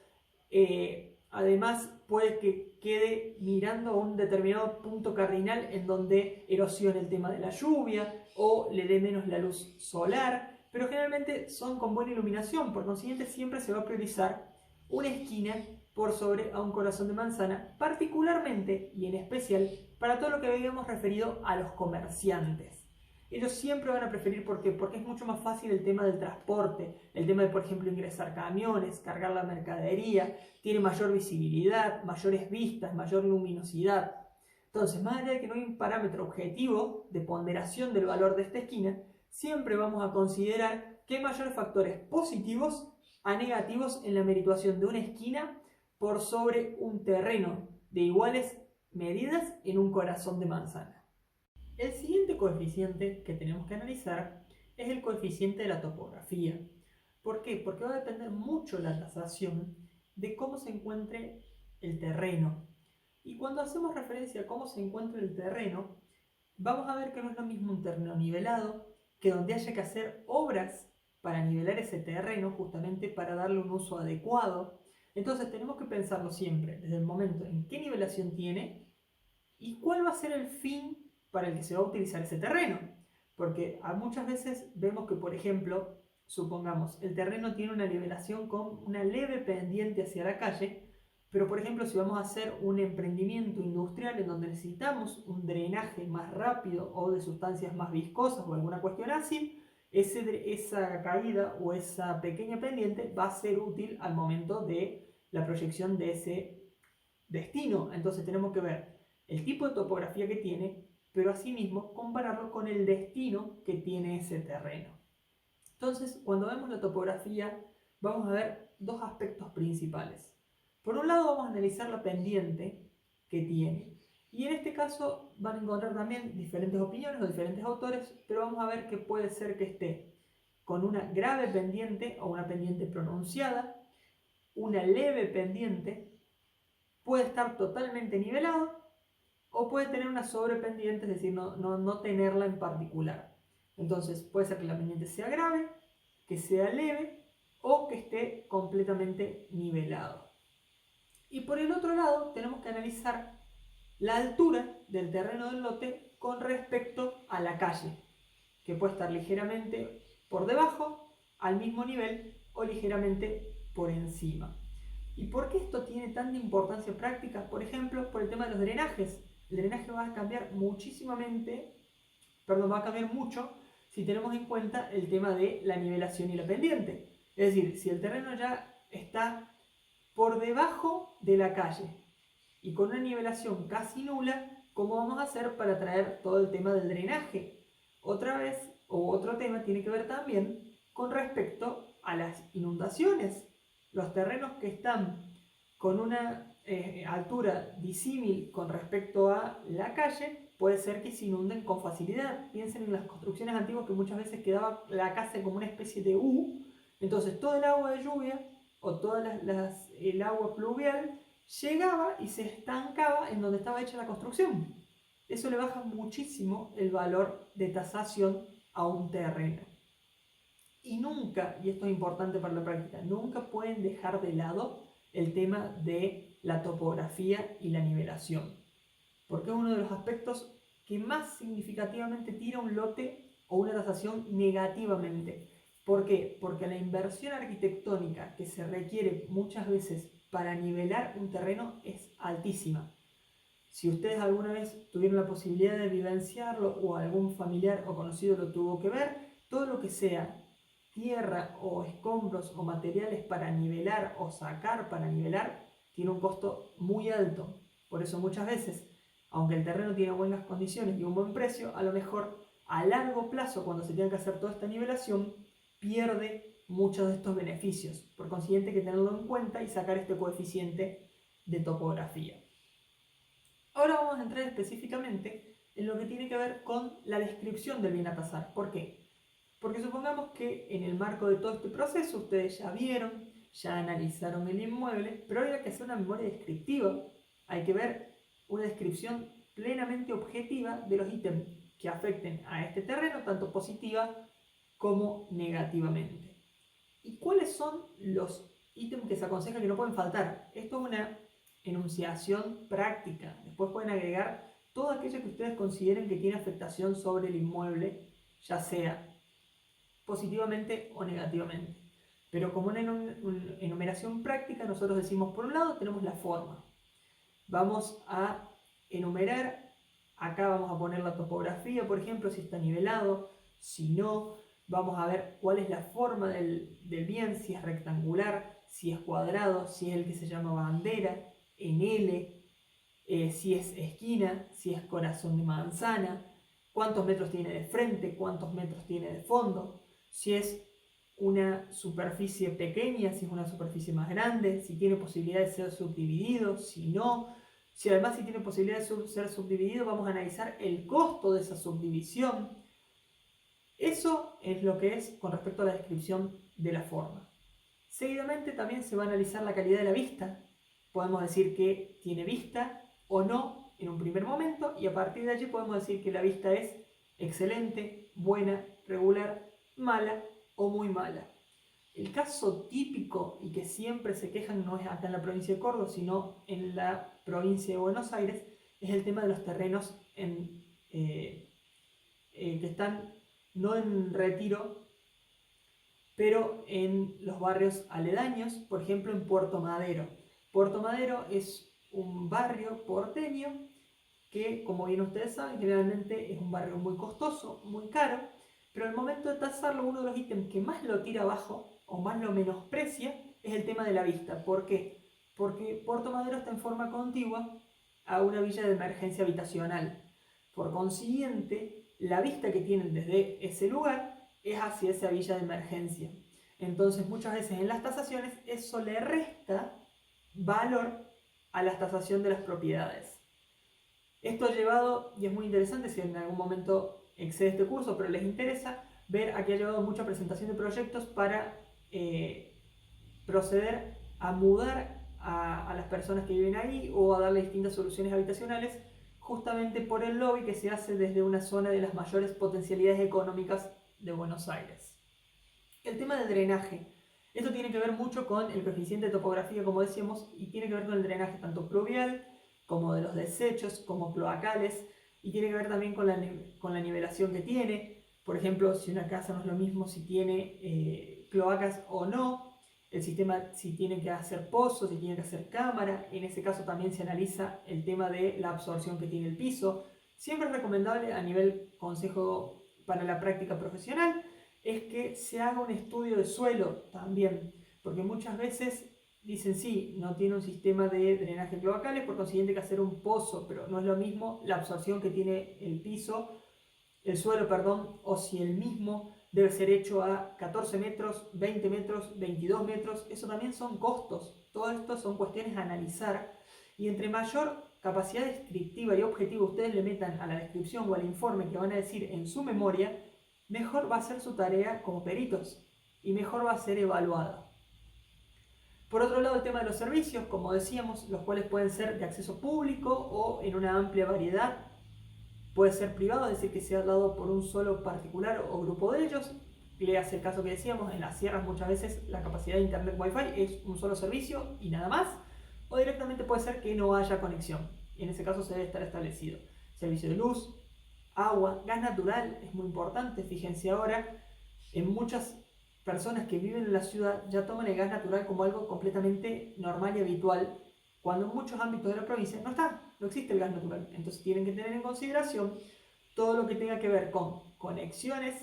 además puede que quede mirando a un determinado punto cardinal en donde erosione el tema de la lluvia o le dé menos la luz solar, pero generalmente son con buena iluminación, por consiguiente siempre se va a priorizar una esquina por sobre a un corazón de manzana, particularmente y en especial para todo lo que habíamos referido a los comerciantes. Ellos siempre van a preferir, ¿por qué? Porque es mucho más fácil el tema del transporte, el tema de, por ejemplo, ingresar camiones, cargar la mercadería, tiene mayor visibilidad, mayores vistas, mayor luminosidad. Entonces, más allá de que no hay un parámetro objetivo de ponderación del valor de esta esquina, siempre vamos a considerar que hay mayores factores positivos a negativos en la merituación de una esquina por sobre un terreno de iguales medidas en un corazón de manzana. El siguiente coeficiente que tenemos que analizar es el coeficiente de la topografía. ¿Por qué? Porque va a depender mucho la tasación de cómo se encuentre el terreno. Y cuando hacemos referencia a cómo se encuentra el terreno, vamos a ver que no es lo mismo un terreno nivelado que donde haya que hacer obras para nivelar ese terreno, justamente para darle un uso adecuado. Entonces tenemos que pensarlo siempre desde el momento en qué nivelación tiene y cuál va a ser el fin para el que se va a utilizar ese terreno. Porque muchas veces vemos que, por ejemplo, supongamos, el terreno tiene una nivelación con una leve pendiente hacia la calle, Pero por ejemplo, si vamos a hacer un emprendimiento industrial en donde necesitamos un drenaje más rápido o de sustancias más viscosas o alguna cuestión así, esa caída o esa pequeña pendiente va a ser útil al momento de la proyección de ese destino. Entonces tenemos que ver el tipo de topografía que tiene, pero asimismo compararlo con el destino que tiene ese terreno. Entonces, cuando vemos la topografía, vamos a ver dos aspectos principales. Por un lado, vamos a analizar la pendiente que tiene. Y en este caso van a encontrar también diferentes opiniones o diferentes autores, pero vamos a ver que puede ser que esté con una grave pendiente o una pendiente pronunciada, una leve pendiente, puede estar totalmente nivelado o puede tener una sobrependiente, es decir, no tenerla en particular. Entonces puede ser que la pendiente sea grave, que sea leve o que esté completamente nivelado. Y por el otro lado tenemos que analizar la altura del terreno del lote con respecto a la calle, que puede estar ligeramente por debajo, al mismo nivel o ligeramente por encima. ¿Y por qué esto tiene tanta importancia práctica? Por ejemplo, por el tema de los drenajes. El drenaje va a cambiar va a cambiar mucho si tenemos en cuenta el tema de la nivelación y la pendiente. Es decir, si el terreno ya está por debajo de la calle y con una nivelación casi nula, ¿cómo vamos a hacer para traer todo el tema del drenaje? Otra vez, o otro tema tiene que ver también con respecto a las inundaciones. Los terrenos que están con una altura disímil con respecto a la calle, puede ser que se inunden con facilidad. Piensen en las construcciones antiguas que muchas veces quedaba la casa como una especie de U, entonces todo el agua de lluvia o toda el agua pluvial llegaba y se estancaba en donde estaba hecha la construcción. Eso le baja muchísimo el valor de tasación a un terreno. Y nunca, y esto es importante para la práctica, nunca pueden dejar de lado el tema de la topografía y la nivelación, porque es uno de los aspectos que más significativamente tira un lote o una tasación negativamente. ¿Por qué? Porque la inversión arquitectónica que se requiere muchas veces para nivelar un terreno es altísima. Si ustedes alguna vez tuvieron la posibilidad de vivenciarlo o algún familiar o conocido lo tuvo que ver, todo lo que sea tierra o escombros o materiales para nivelar o sacar para nivelar tiene un costo muy alto. Por eso muchas veces, aunque el terreno tiene buenas condiciones y un buen precio, a lo mejor a largo plazo, cuando se tenga que hacer toda esta nivelación, pierde muchos de estos beneficios. Por consiguiente, hay que tenerlo en cuenta y sacar este coeficiente de topografía. Ahora vamos a entrar específicamente en lo que tiene que ver con la descripción del bien a tasar. ¿Por qué? Porque supongamos que en el marco de todo este proceso ustedes ya vieron, ya analizaron el inmueble, pero ahora hay que hacer una memoria descriptiva. Hay que ver una descripción plenamente objetiva de los ítems que afecten a este terreno, tanto positiva como negativamente. ¿Y cuáles son los ítems que se aconseja que no pueden faltar? Esto es una enunciación práctica. Después pueden agregar todo aquello que ustedes consideren que tiene afectación sobre el inmueble, ya sea positivamente o negativamente. Pero como una enumeración práctica, nosotros decimos, por un lado tenemos la forma. Vamos a enumerar, acá vamos a poner la topografía, por ejemplo, si está nivelado, si no, vamos a ver cuál es la forma del bien, si es rectangular, si es cuadrado, si es el que se llama bandera, en L, si es esquina, si es corazón de manzana, cuántos metros tiene de frente, cuántos metros tiene de fondo, si es una superficie pequeña, si es una superficie más grande, si tiene posibilidad de ser subdividido, si no. Si además si tiene posibilidad de ser subdividido, vamos a analizar el costo de esa subdivisión. Eso es lo que es con respecto a la descripción de la forma. Seguidamente también se va a analizar la calidad de la vista. Podemos decir que tiene vista o no en un primer momento y a partir de allí podemos decir que la vista es excelente, buena, regular, mala o muy mala. El caso típico y que siempre se quejan no es acá en la provincia de Córdoba, sino en la provincia de Buenos Aires, es el tema de los terrenos que están no en Retiro, pero en los barrios aledaños, por ejemplo en Puerto Madero. Puerto Madero es un barrio porteño que, como bien ustedes saben, generalmente es un barrio muy costoso, muy caro, pero al momento de tasarlo, uno de los ítems que más lo tira abajo o más lo menosprecia es el tema de la vista. ¿Por qué? Porque Puerto Madero está en forma contigua a una villa de emergencia habitacional. Por consiguiente, la vista que tienen desde ese lugar es hacia esa villa de emergencia. Entonces, muchas veces en las tasaciones eso le resta valor a la tasación de las propiedades. Esto ha llevado, y es muy interesante si en algún momento excede este curso, pero les interesa, ver aquí ha llevado mucha presentación de proyectos para proceder a mudar a las personas que viven ahí o a darle distintas soluciones habitacionales, justamente por el lobby que se hace desde una zona de las mayores potencialidades económicas de Buenos Aires. El tema del drenaje. Esto tiene que ver mucho con el coeficiente de topografía, como decíamos, y tiene que ver con el drenaje tanto pluvial como de los desechos, como cloacales, y tiene que ver también con la nivelación que tiene. Por ejemplo, si una casa no es lo mismo si tiene cloacas o no, el sistema si tiene que hacer pozos, si tiene que hacer cámara, en ese caso también se analiza el tema de la absorción que tiene el piso. Siempre es recomendable a nivel consejo para la práctica profesional es que se haga un estudio de suelo también, porque muchas veces dicen sí, no tiene un sistema de drenaje cloacal, por consiguiente hay que hacer un pozo, pero no es lo mismo la absorción que tiene el piso, el suelo, perdón, o si el mismo debe ser hecho a 14 metros, 20 metros, 22 metros, eso también son costos, todo esto son cuestiones a analizar, y entre mayor capacidad descriptiva y objetiva ustedes le metan a la descripción o al informe que van a decir en su memoria, mejor va a ser su tarea como peritos y mejor va a ser evaluada. Por otro lado, el tema de los servicios, como decíamos, los cuales pueden ser de acceso público o en una amplia variedad, puede ser privado, es decir, que sea dado por un solo particular o grupo de ellos. Le hace el caso que decíamos, en las sierras muchas veces la capacidad de internet wifi es un solo servicio y nada más, o directamente puede ser que no haya conexión, y en ese caso se debe estar establecido servicio de luz, agua, gas natural es muy importante. Fíjense ahora, en muchas personas que viven en la ciudad ya toman el gas natural como algo completamente normal y habitual, cuando en muchos ámbitos de la provincia no existe el gas natural. Entonces tienen que tener en consideración todo lo que tenga que ver con conexiones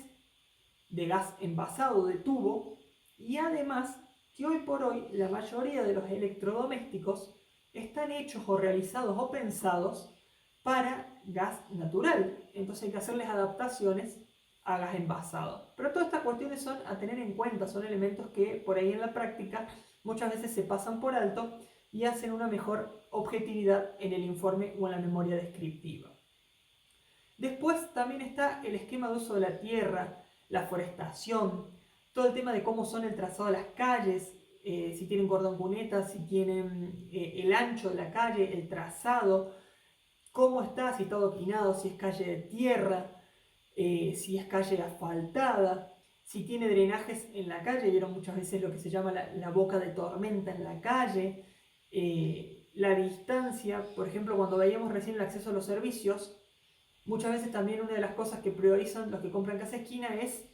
de gas envasado de tubo, y además que hoy por hoy la mayoría de los electrodomésticos están hechos o realizados o pensados para gas natural, entonces hay que hacerles adaptaciones a gas envasado. Pero todas estas cuestiones son a tener en cuenta, son elementos que por ahí en la práctica muchas veces se pasan por alto y hacen una mejor objetividad en el informe o en la memoria descriptiva. Después también está el esquema de uso de la tierra, la forestación, todo el tema de cómo son el trazado de las calles, si tienen cordón cuneta, si tienen el ancho de la calle, el trazado, cómo está, si está adoquinado, si es calle de tierra, si es calle asfaltada, si tiene drenajes en la calle. Vieron muchas veces lo que se llama la boca de tormenta en la calle, la distancia. Por ejemplo, cuando veíamos recién el acceso a los servicios, muchas veces también una de las cosas que priorizan los que compran casa esquina es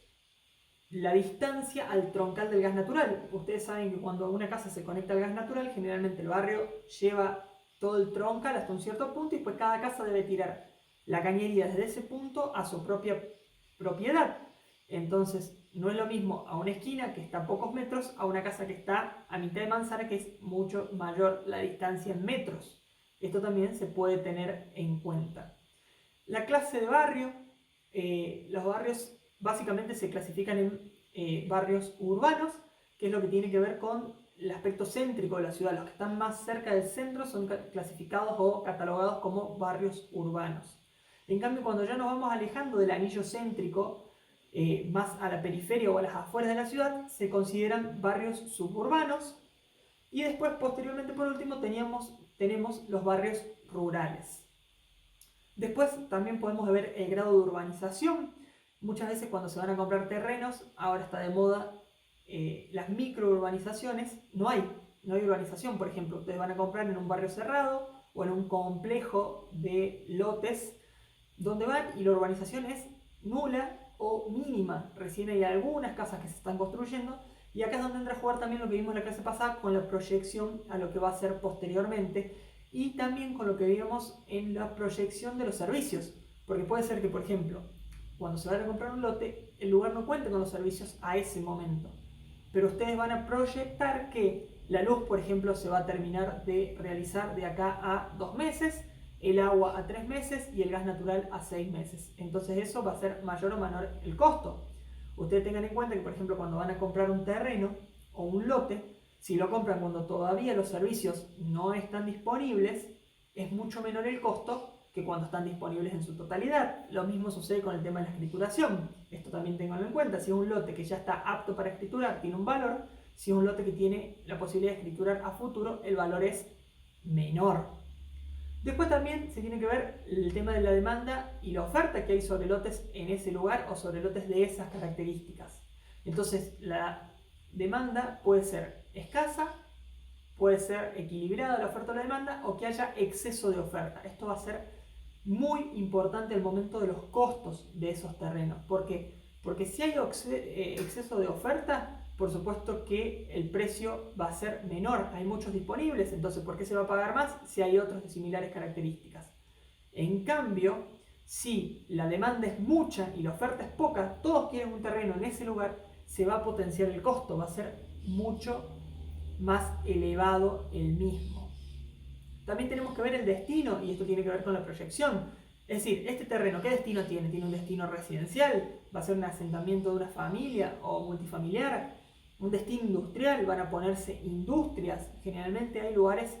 la distancia al troncal del gas natural. Ustedes saben que cuando una casa se conecta al gas natural, generalmente el barrio lleva todo el troncal hasta un cierto punto y pues cada casa debe tirar la cañería desde ese punto a su propia propiedad. Entonces no es lo mismo a una esquina que está a pocos metros a una casa que está a mitad de manzana, que es mucho mayor la distancia en metros. Esto también se puede tener en cuenta. La clase de barrio, los barrios básicamente se clasifican en barrios urbanos, que es lo que tiene que ver con el aspecto céntrico de la ciudad. Los que están más cerca del centro son clasificados o catalogados como barrios urbanos. En cambio, cuando ya nos vamos alejando del anillo céntrico, más a la periferia o a las afueras de la ciudad, se consideran barrios suburbanos. Y después, posteriormente, por último, tenemos los barrios rurales. Después también podemos ver el grado de urbanización. Muchas veces cuando se van a comprar terrenos, ahora está de moda las microurbanizaciones. No hay urbanización, por ejemplo. Ustedes van a comprar en un barrio cerrado o en un complejo de lotes donde van y la urbanización es nula o mínima. Recién hay algunas casas que se están construyendo Y acá es donde entra a jugar también lo que vimos en la clase pasada con la proyección a lo que va a ser posteriormente y también con lo que vimos en la proyección de los servicios. Porque puede ser que, por ejemplo, cuando se vaya a comprar un lote, el lugar no cuente con los servicios a ese momento. Pero ustedes van a proyectar que la luz, por ejemplo, se va a terminar de realizar de acá a 2 meses, el agua a 3 meses y el gas natural a 6 meses. Entonces eso va a ser mayor o menor el costo. Ustedes tengan en cuenta que, por ejemplo, cuando van a comprar un terreno o un lote, si lo compran cuando todavía los servicios no están disponibles, es mucho menor el costo que cuando están disponibles en su totalidad. Lo mismo sucede con el tema de la escrituración. Esto también tenganlo en cuenta. Si es un lote que ya está apto para escriturar, tiene un valor. Si es un lote que tiene la posibilidad de escriturar a futuro, el valor es menor. Después también se tiene que ver el tema de la demanda y la oferta que hay sobre lotes en ese lugar o sobre lotes de esas características. Entonces, la demanda puede ser escasa, puede ser equilibrada la oferta o la demanda, o que haya exceso de oferta. Esto va a ser muy importante el momento de los costos de esos terrenos. ¿Por qué? Porque si hay exceso de oferta, por supuesto que el precio va a ser menor. Hay muchos disponibles, entonces ¿por qué se va a pagar más si hay otros de similares características? En cambio, si la demanda es mucha y la oferta es poca, todos quieren un terreno en ese lugar, se va a potenciar el costo, va a ser mucho más elevado el mismo. También tenemos que ver el destino, y esto tiene que ver con la proyección. Es decir, este terreno, ¿qué destino tiene? ¿Tiene un destino residencial? ¿Va a ser un asentamiento de una familia o multifamiliar? ¿Un destino industrial? ¿Van a ponerse industrias? Generalmente hay lugares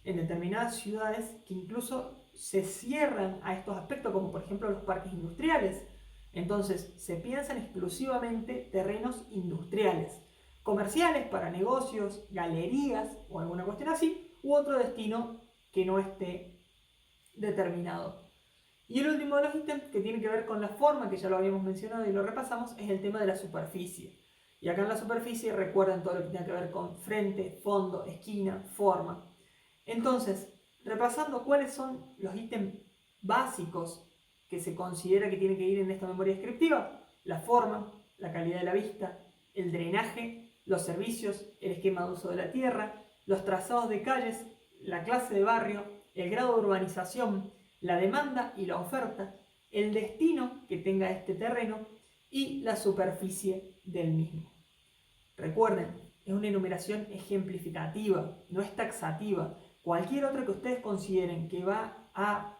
en determinadas ciudades que incluso se cierran a estos aspectos, como por ejemplo los parques industriales. Entonces, se piensan exclusivamente terrenos industriales, comerciales para negocios, galerías o alguna cuestión así, u otro destino que no esté determinado. Y el último de los ítems, que tiene que ver con la forma, que ya lo habíamos mencionado y lo repasamos, es el tema de la superficie. Y acá en la superficie recuerden todo lo que tiene que ver con frente, fondo, esquina, forma. Entonces, repasando cuáles son los ítems básicos que se considera que tienen que ir en esta memoria descriptiva: la forma, la calidad de la vista, el drenaje, los servicios, el esquema de uso de la tierra, los trazados de calles, la clase de barrio, el grado de urbanización, la demanda y la oferta, el destino que tenga este terreno y la superficie del mismo. Recuerden, es una enumeración ejemplificativa, no es taxativa. Cualquier otra que ustedes consideren que va a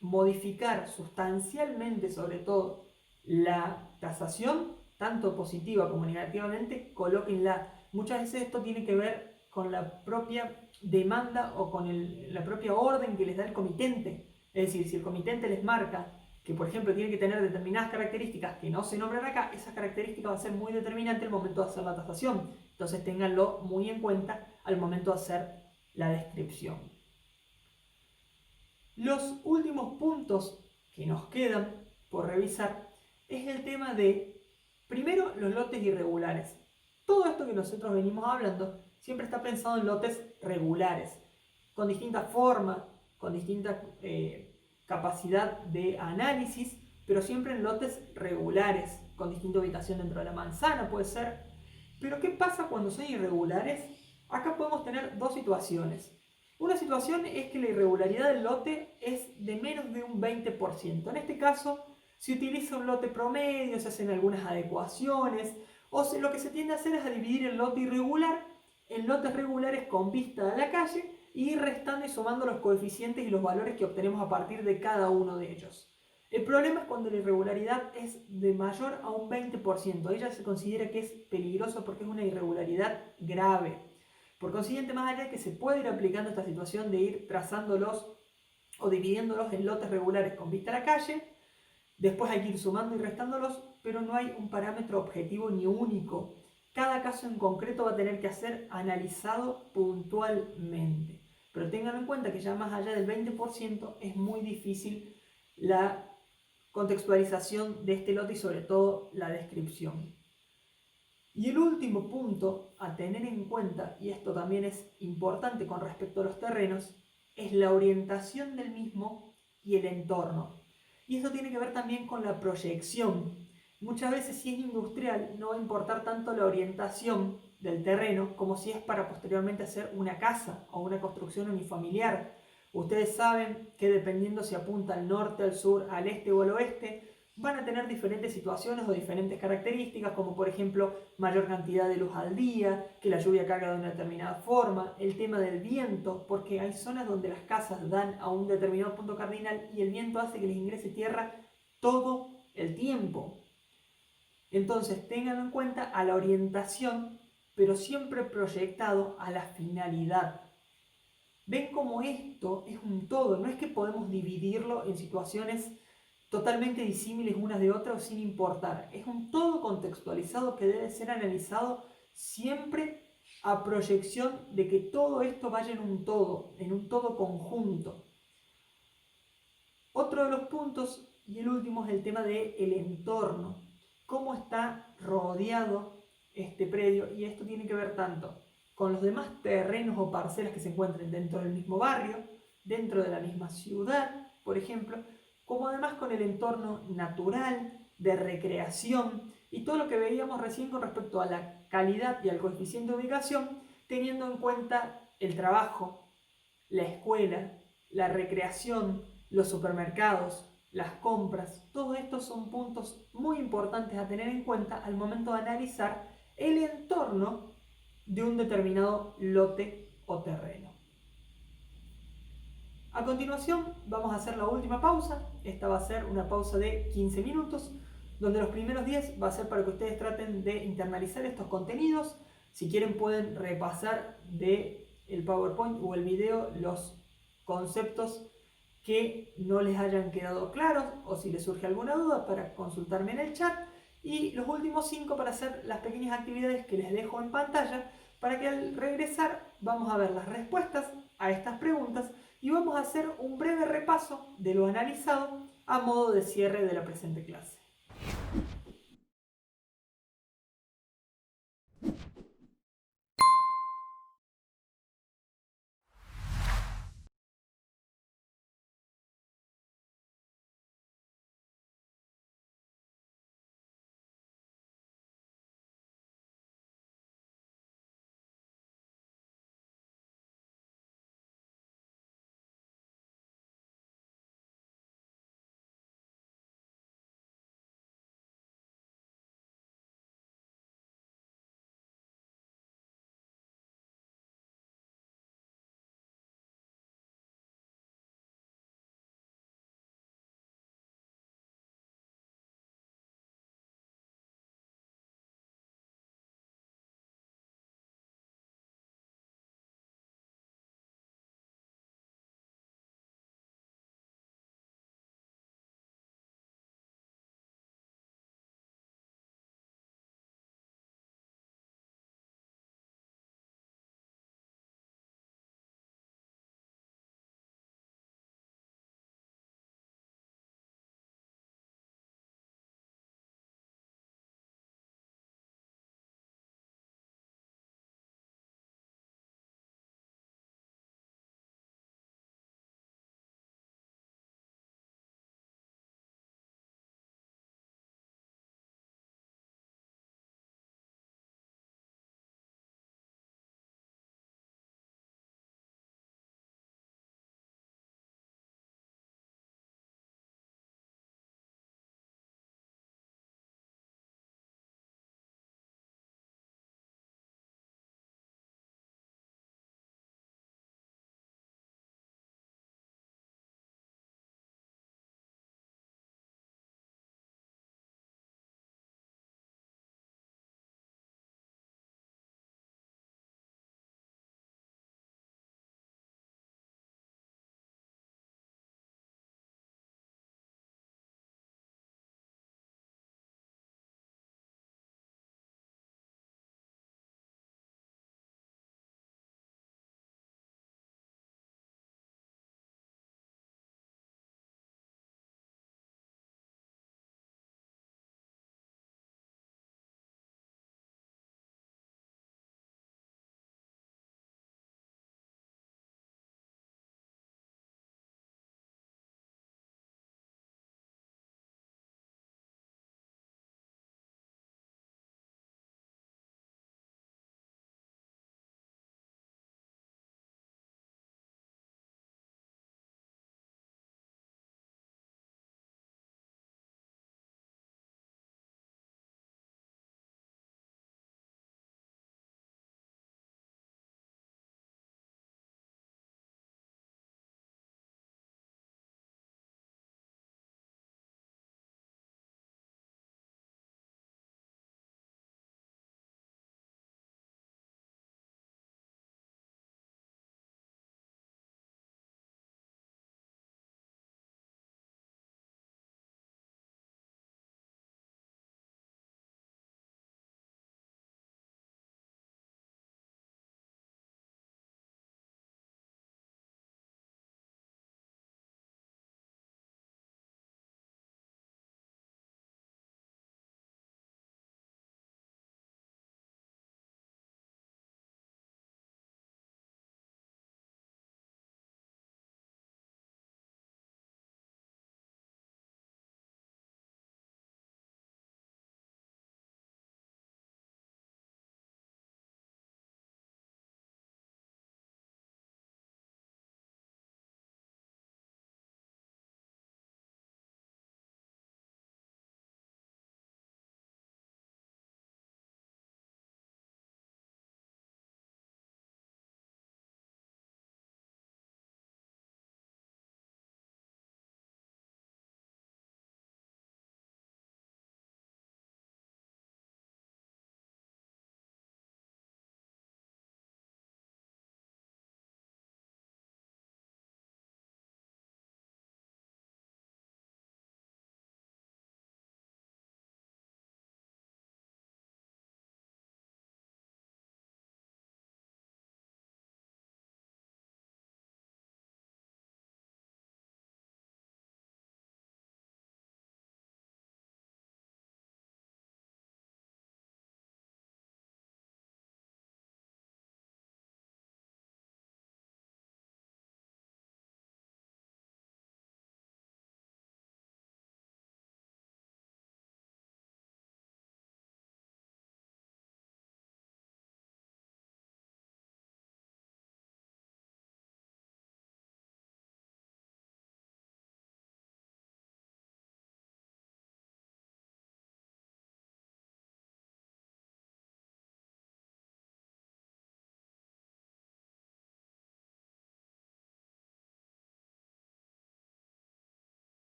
modificar sustancialmente, sobre todo, la tasación, tanto positiva como negativamente, colóquenla. Muchas veces esto tiene que ver con la propia demanda o con la propia orden que les da el comitente. Es decir, si el comitente les marca que, por ejemplo, tiene que tener determinadas características que no se nombran acá, esas características van a ser muy determinantes al momento de hacer la tasación. Entonces ténganlo muy en cuenta al momento de hacer la descripción. Los últimos puntos que nos quedan por revisar es el tema de, primero, los lotes irregulares. Todo esto que nosotros venimos hablando siempre está pensado en lotes regulares, con distinta forma, con distinta capacidad de análisis, pero siempre en lotes regulares, con distinta ubicación dentro de la manzana puede ser. Pero ¿qué pasa cuando son irregulares? Acá podemos tener dos situaciones. Una situación es que la irregularidad del lote es de menos de un 20%. En este caso, se utiliza un lote promedio, se hacen algunas adecuaciones, o lo que se tiende a hacer es a dividir el lote irregular en lotes regulares con vista a la calle y ir restando y sumando los coeficientes y los valores que obtenemos a partir de cada uno de ellos. El problema es cuando la irregularidad es de mayor a un 20%. Ella se considera que es peligroso porque es una irregularidad grave. Por consiguiente, más allá de que se puede ir aplicando esta situación de ir trazándolos o dividiéndolos en lotes regulares con vista a la calle, después hay que ir sumando y restándolos, pero no hay un parámetro objetivo ni único. Cada caso en concreto va a tener que ser analizado puntualmente. Pero tengan en cuenta que ya más allá del 20% es muy difícil la contextualización de este lote y sobre todo la descripción. Y el último punto a tener en cuenta, y esto también es importante con respecto a los terrenos, es la orientación del mismo y el entorno. Y esto tiene que ver también con la proyección. muchas veces si es industrial no va a importar tanto la orientación del terreno como si es para posteriormente hacer una casa o una construcción unifamiliar. Ustedes saben que dependiendo si apunta al norte, al sur, al este o al oeste, van a tener diferentes situaciones o diferentes características, como por ejemplo mayor cantidad de luz al día, que la lluvia caiga de una determinada forma, el tema del viento, porque hay zonas donde las casas dan a un determinado punto cardinal y el viento hace que les ingrese tierra todo el tiempo. Entonces tengan en cuenta a la orientación, pero siempre proyectado a la finalidad. Ven como esto es un todo, no es que podemos dividirlo en situaciones totalmente disímiles unas de otras sin importar. Es un todo contextualizado que debe ser analizado siempre a proyección de que todo esto vaya en un todo conjunto. Otro de los puntos, y el último, es el tema del entorno. Cómo está rodeado este predio, y esto tiene que ver tanto con los demás terrenos o parcelas que se encuentren dentro del mismo barrio, dentro de la misma ciudad, por ejemplo, como además con el entorno natural, de recreación, y todo lo que veíamos recién con respecto a la calidad y al coeficiente de ubicación, teniendo en cuenta el trabajo, la escuela, la recreación, los supermercados, las compras. Todos estos son puntos muy importantes a tener en cuenta al momento de analizar el entorno de un determinado lote o terreno. A continuación vamos a hacer la última pausa. Esta va a ser una pausa de 15 minutos, donde los primeros 10 va a ser para que ustedes traten de internalizar estos contenidos. Si quieren pueden repasar de el PowerPoint o el video los conceptos que no les hayan quedado claros, o si les surge alguna duda para consultarme en el chat, y los últimos 5 para hacer las pequeñas actividades que les dejo en pantalla, para que al regresar vamos a ver las respuestas a estas preguntas y vamos a hacer un breve repaso de lo analizado a modo de cierre de la presente clase.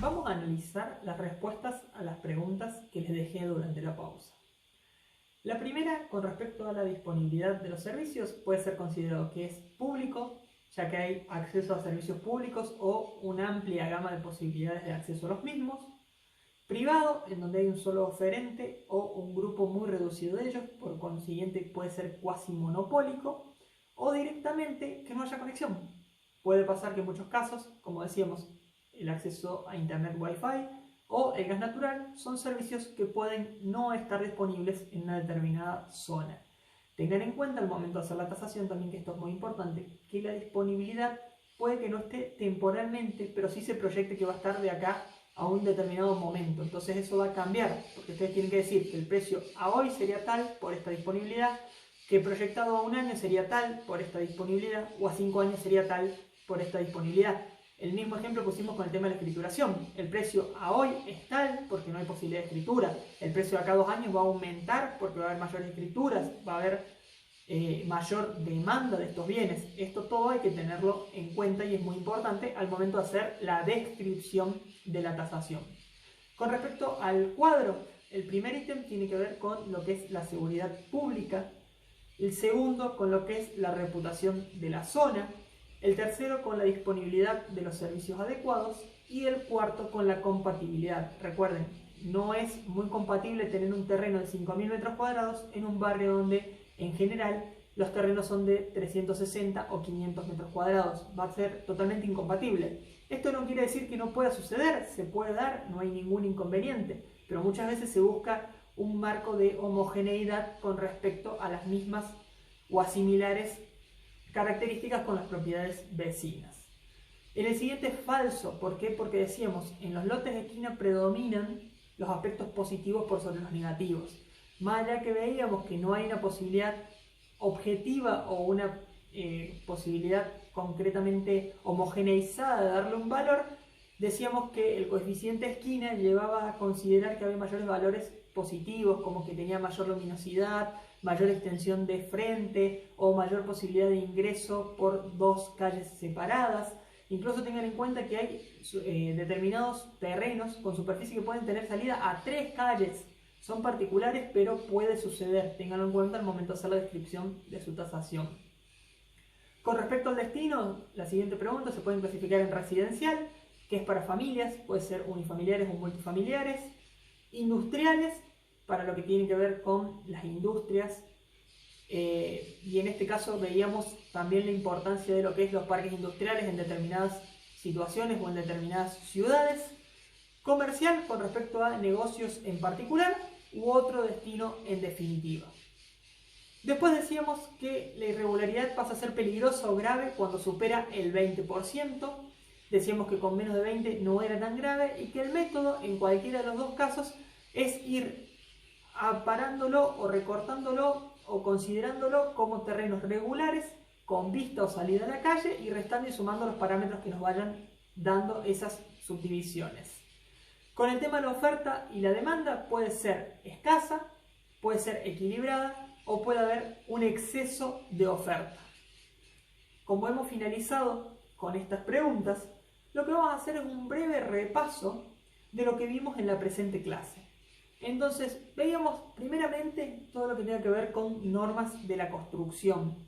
vamos a analizar las respuestas a las preguntas que les dejé durante la pausa. La primera, con respecto a la disponibilidad de los servicios, puede ser considerado que es público, ya que hay acceso a servicios públicos o una amplia gama de posibilidades de acceso a los mismos. Privado, en donde hay un solo oferente o un grupo muy reducido de ellos, por consiguiente puede ser cuasi monopólico. O directamente que no haya conexión. Puede pasar que en muchos casos, como decíamos, el acceso a internet Wi-Fi o el gas natural son servicios que pueden no estar disponibles en una determinada zona. Tengan en cuenta al momento de hacer la tasación también, que esto es muy importante, que la disponibilidad puede que no esté temporalmente, pero sí se proyecte que va a estar de acá a un determinado momento. Entonces eso va a cambiar, porque ustedes tienen que decir que el precio a hoy sería tal por esta disponibilidad, que proyectado a un año sería tal por esta disponibilidad, o a 5 años sería tal por esta disponibilidad. El mismo ejemplo pusimos con el tema de la escrituración. El precio a hoy es tal porque no hay posibilidad de escritura. El precio de acá a 2 años va a aumentar porque va a haber mayores escrituras, va a haber mayor demanda de estos bienes. Esto todo hay que tenerlo en cuenta y es muy importante al momento de hacer la descripción de la tasación. Con respecto al cuadro, el primer ítem tiene que ver con lo que es la seguridad pública, el segundo con lo que es la reputación de la zona, el tercero con la disponibilidad de los servicios adecuados y el cuarto con la compatibilidad. Recuerden, no es muy compatible tener un terreno de 5.000 metros cuadrados en un barrio donde en general los terrenos son de 360 o 500 metros cuadrados. Va a ser totalmente incompatible. Esto no quiere decir que no pueda suceder, se puede dar, no hay ningún inconveniente, pero muchas veces se busca un marco de homogeneidad con respecto a las mismas o a similares características con las propiedades vecinas. En el siguiente es falso. ¿Por qué? Porque decíamos, en los lotes de esquina predominan los aspectos positivos por sobre los negativos. Más allá que veíamos que no hay una posibilidad objetiva o una posibilidad concretamente homogeneizada de darle un valor, decíamos que el coeficiente esquina llevaba a considerar que había mayores valores positivos, como que tenía mayor luminosidad, mayor extensión de frente o mayor posibilidad de ingreso por 2 calles separadas. Incluso tengan en cuenta que hay determinados terrenos con superficie que pueden tener salida a 3 calles. Son particulares, pero puede suceder. Ténganlo en cuenta al momento de hacer la descripción de su tasación. Con respecto al destino, la siguiente pregunta se pueden clasificar en residencial, que es para familias, puede ser unifamiliares o multifamiliares, industriales, para lo que tiene que ver con las industrias, y en este caso veíamos también la importancia de lo que es los parques industriales en determinadas situaciones o en determinadas ciudades, comercial con respecto a negocios en particular u otro destino en definitiva. Después decíamos que la irregularidad pasa a ser peligrosa o grave cuando supera el 20%, decíamos que con menos de 20 no era tan grave y que el método en cualquiera de los dos casos es ir aparándolo o recortándolo o considerándolo como terrenos regulares con vista o salida a la calle y restando y sumando los parámetros que nos vayan dando esas subdivisiones. Con el tema de la oferta y la demanda puede ser escasa, puede ser equilibrada o puede haber un exceso de oferta. Como hemos finalizado con estas preguntas, lo que vamos a hacer es un breve repaso de lo que vimos en la presente clase. Entonces, veíamos primeramente todo lo que tenga que ver con normas de la construcción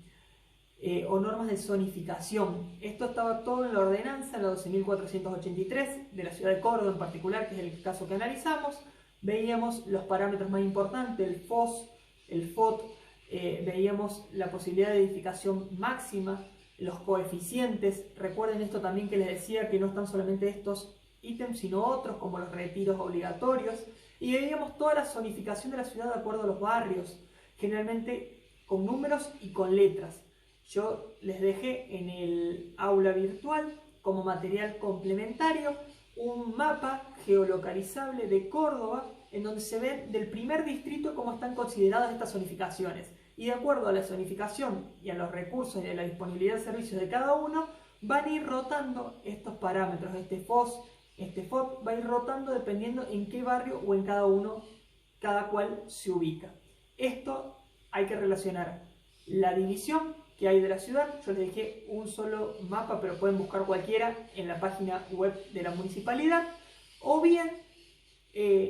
o normas de zonificación. Esto estaba todo en la ordenanza, en la 12.483 de la ciudad de Córdoba en particular, que es el caso que analizamos. Veíamos los parámetros más importantes, el FOS, el FOT, veíamos la posibilidad de edificación máxima, los coeficientes. Recuerden esto también que les decía, que no están solamente estos ítems, sino otros como los retiros obligatorios. Y veíamos toda la zonificación de la ciudad de acuerdo a los barrios, generalmente con números y con letras. Yo les dejé en el aula virtual como material complementario un mapa geolocalizable de Córdoba en donde se ven del primer distrito cómo están consideradas estas zonificaciones. Y de acuerdo a la zonificación y a los recursos y a la disponibilidad de servicios de cada uno, van a ir rotando estos parámetros. Este FOS, este FOT va a ir rotando dependiendo en qué barrio o en cada uno, cada cual se ubica. Esto hay que relacionar la división que hay de la ciudad. Yo les dejé un solo mapa, pero pueden buscar cualquiera en la página web de la municipalidad, o bien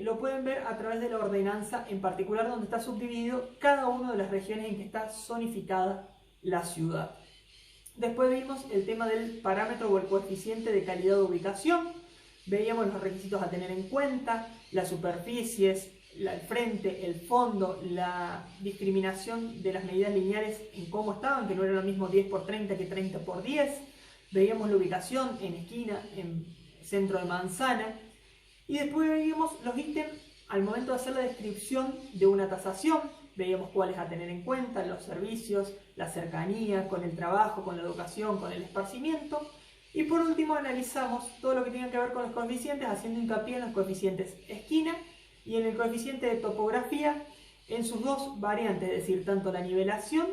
lo pueden ver a través de la ordenanza en particular, donde está subdividido cada una de las regiones en que está zonificada la ciudad. Después vimos el tema del parámetro o el coeficiente de calidad de ubicación. Veíamos los requisitos a tener en cuenta, las superficies, el frente, el fondo, la discriminación de las medidas lineales en cómo estaban, que no era lo mismo 10 por 30 que 30 por 10. Veíamos la ubicación en esquina, en centro de manzana. Y después veíamos los ítems al momento de hacer la descripción de una tasación. Veíamos cuáles a tener en cuenta, los servicios, la cercanía con el trabajo, con la educación, con el esparcimiento. Y por último analizamos todo lo que tenga que ver con los coeficientes, haciendo hincapié en los coeficientes esquina y en el coeficiente de topografía en sus dos variantes, es decir, tanto la nivelación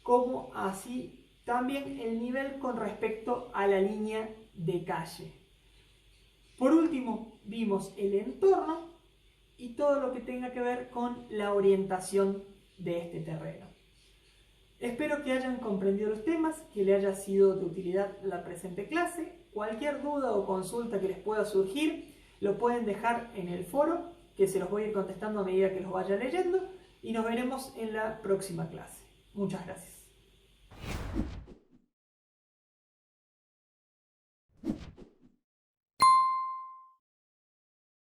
como así también el nivel con respecto a la línea de calle. Por último, vimos el entorno y todo lo que tenga que ver con la orientación de este terreno. Espero que hayan comprendido los temas, que les haya sido de utilidad la presente clase. Cualquier duda o consulta que les pueda surgir, lo pueden dejar en el foro, que se los voy a ir contestando a medida que los vaya leyendo, y nos veremos en la próxima clase. Muchas gracias.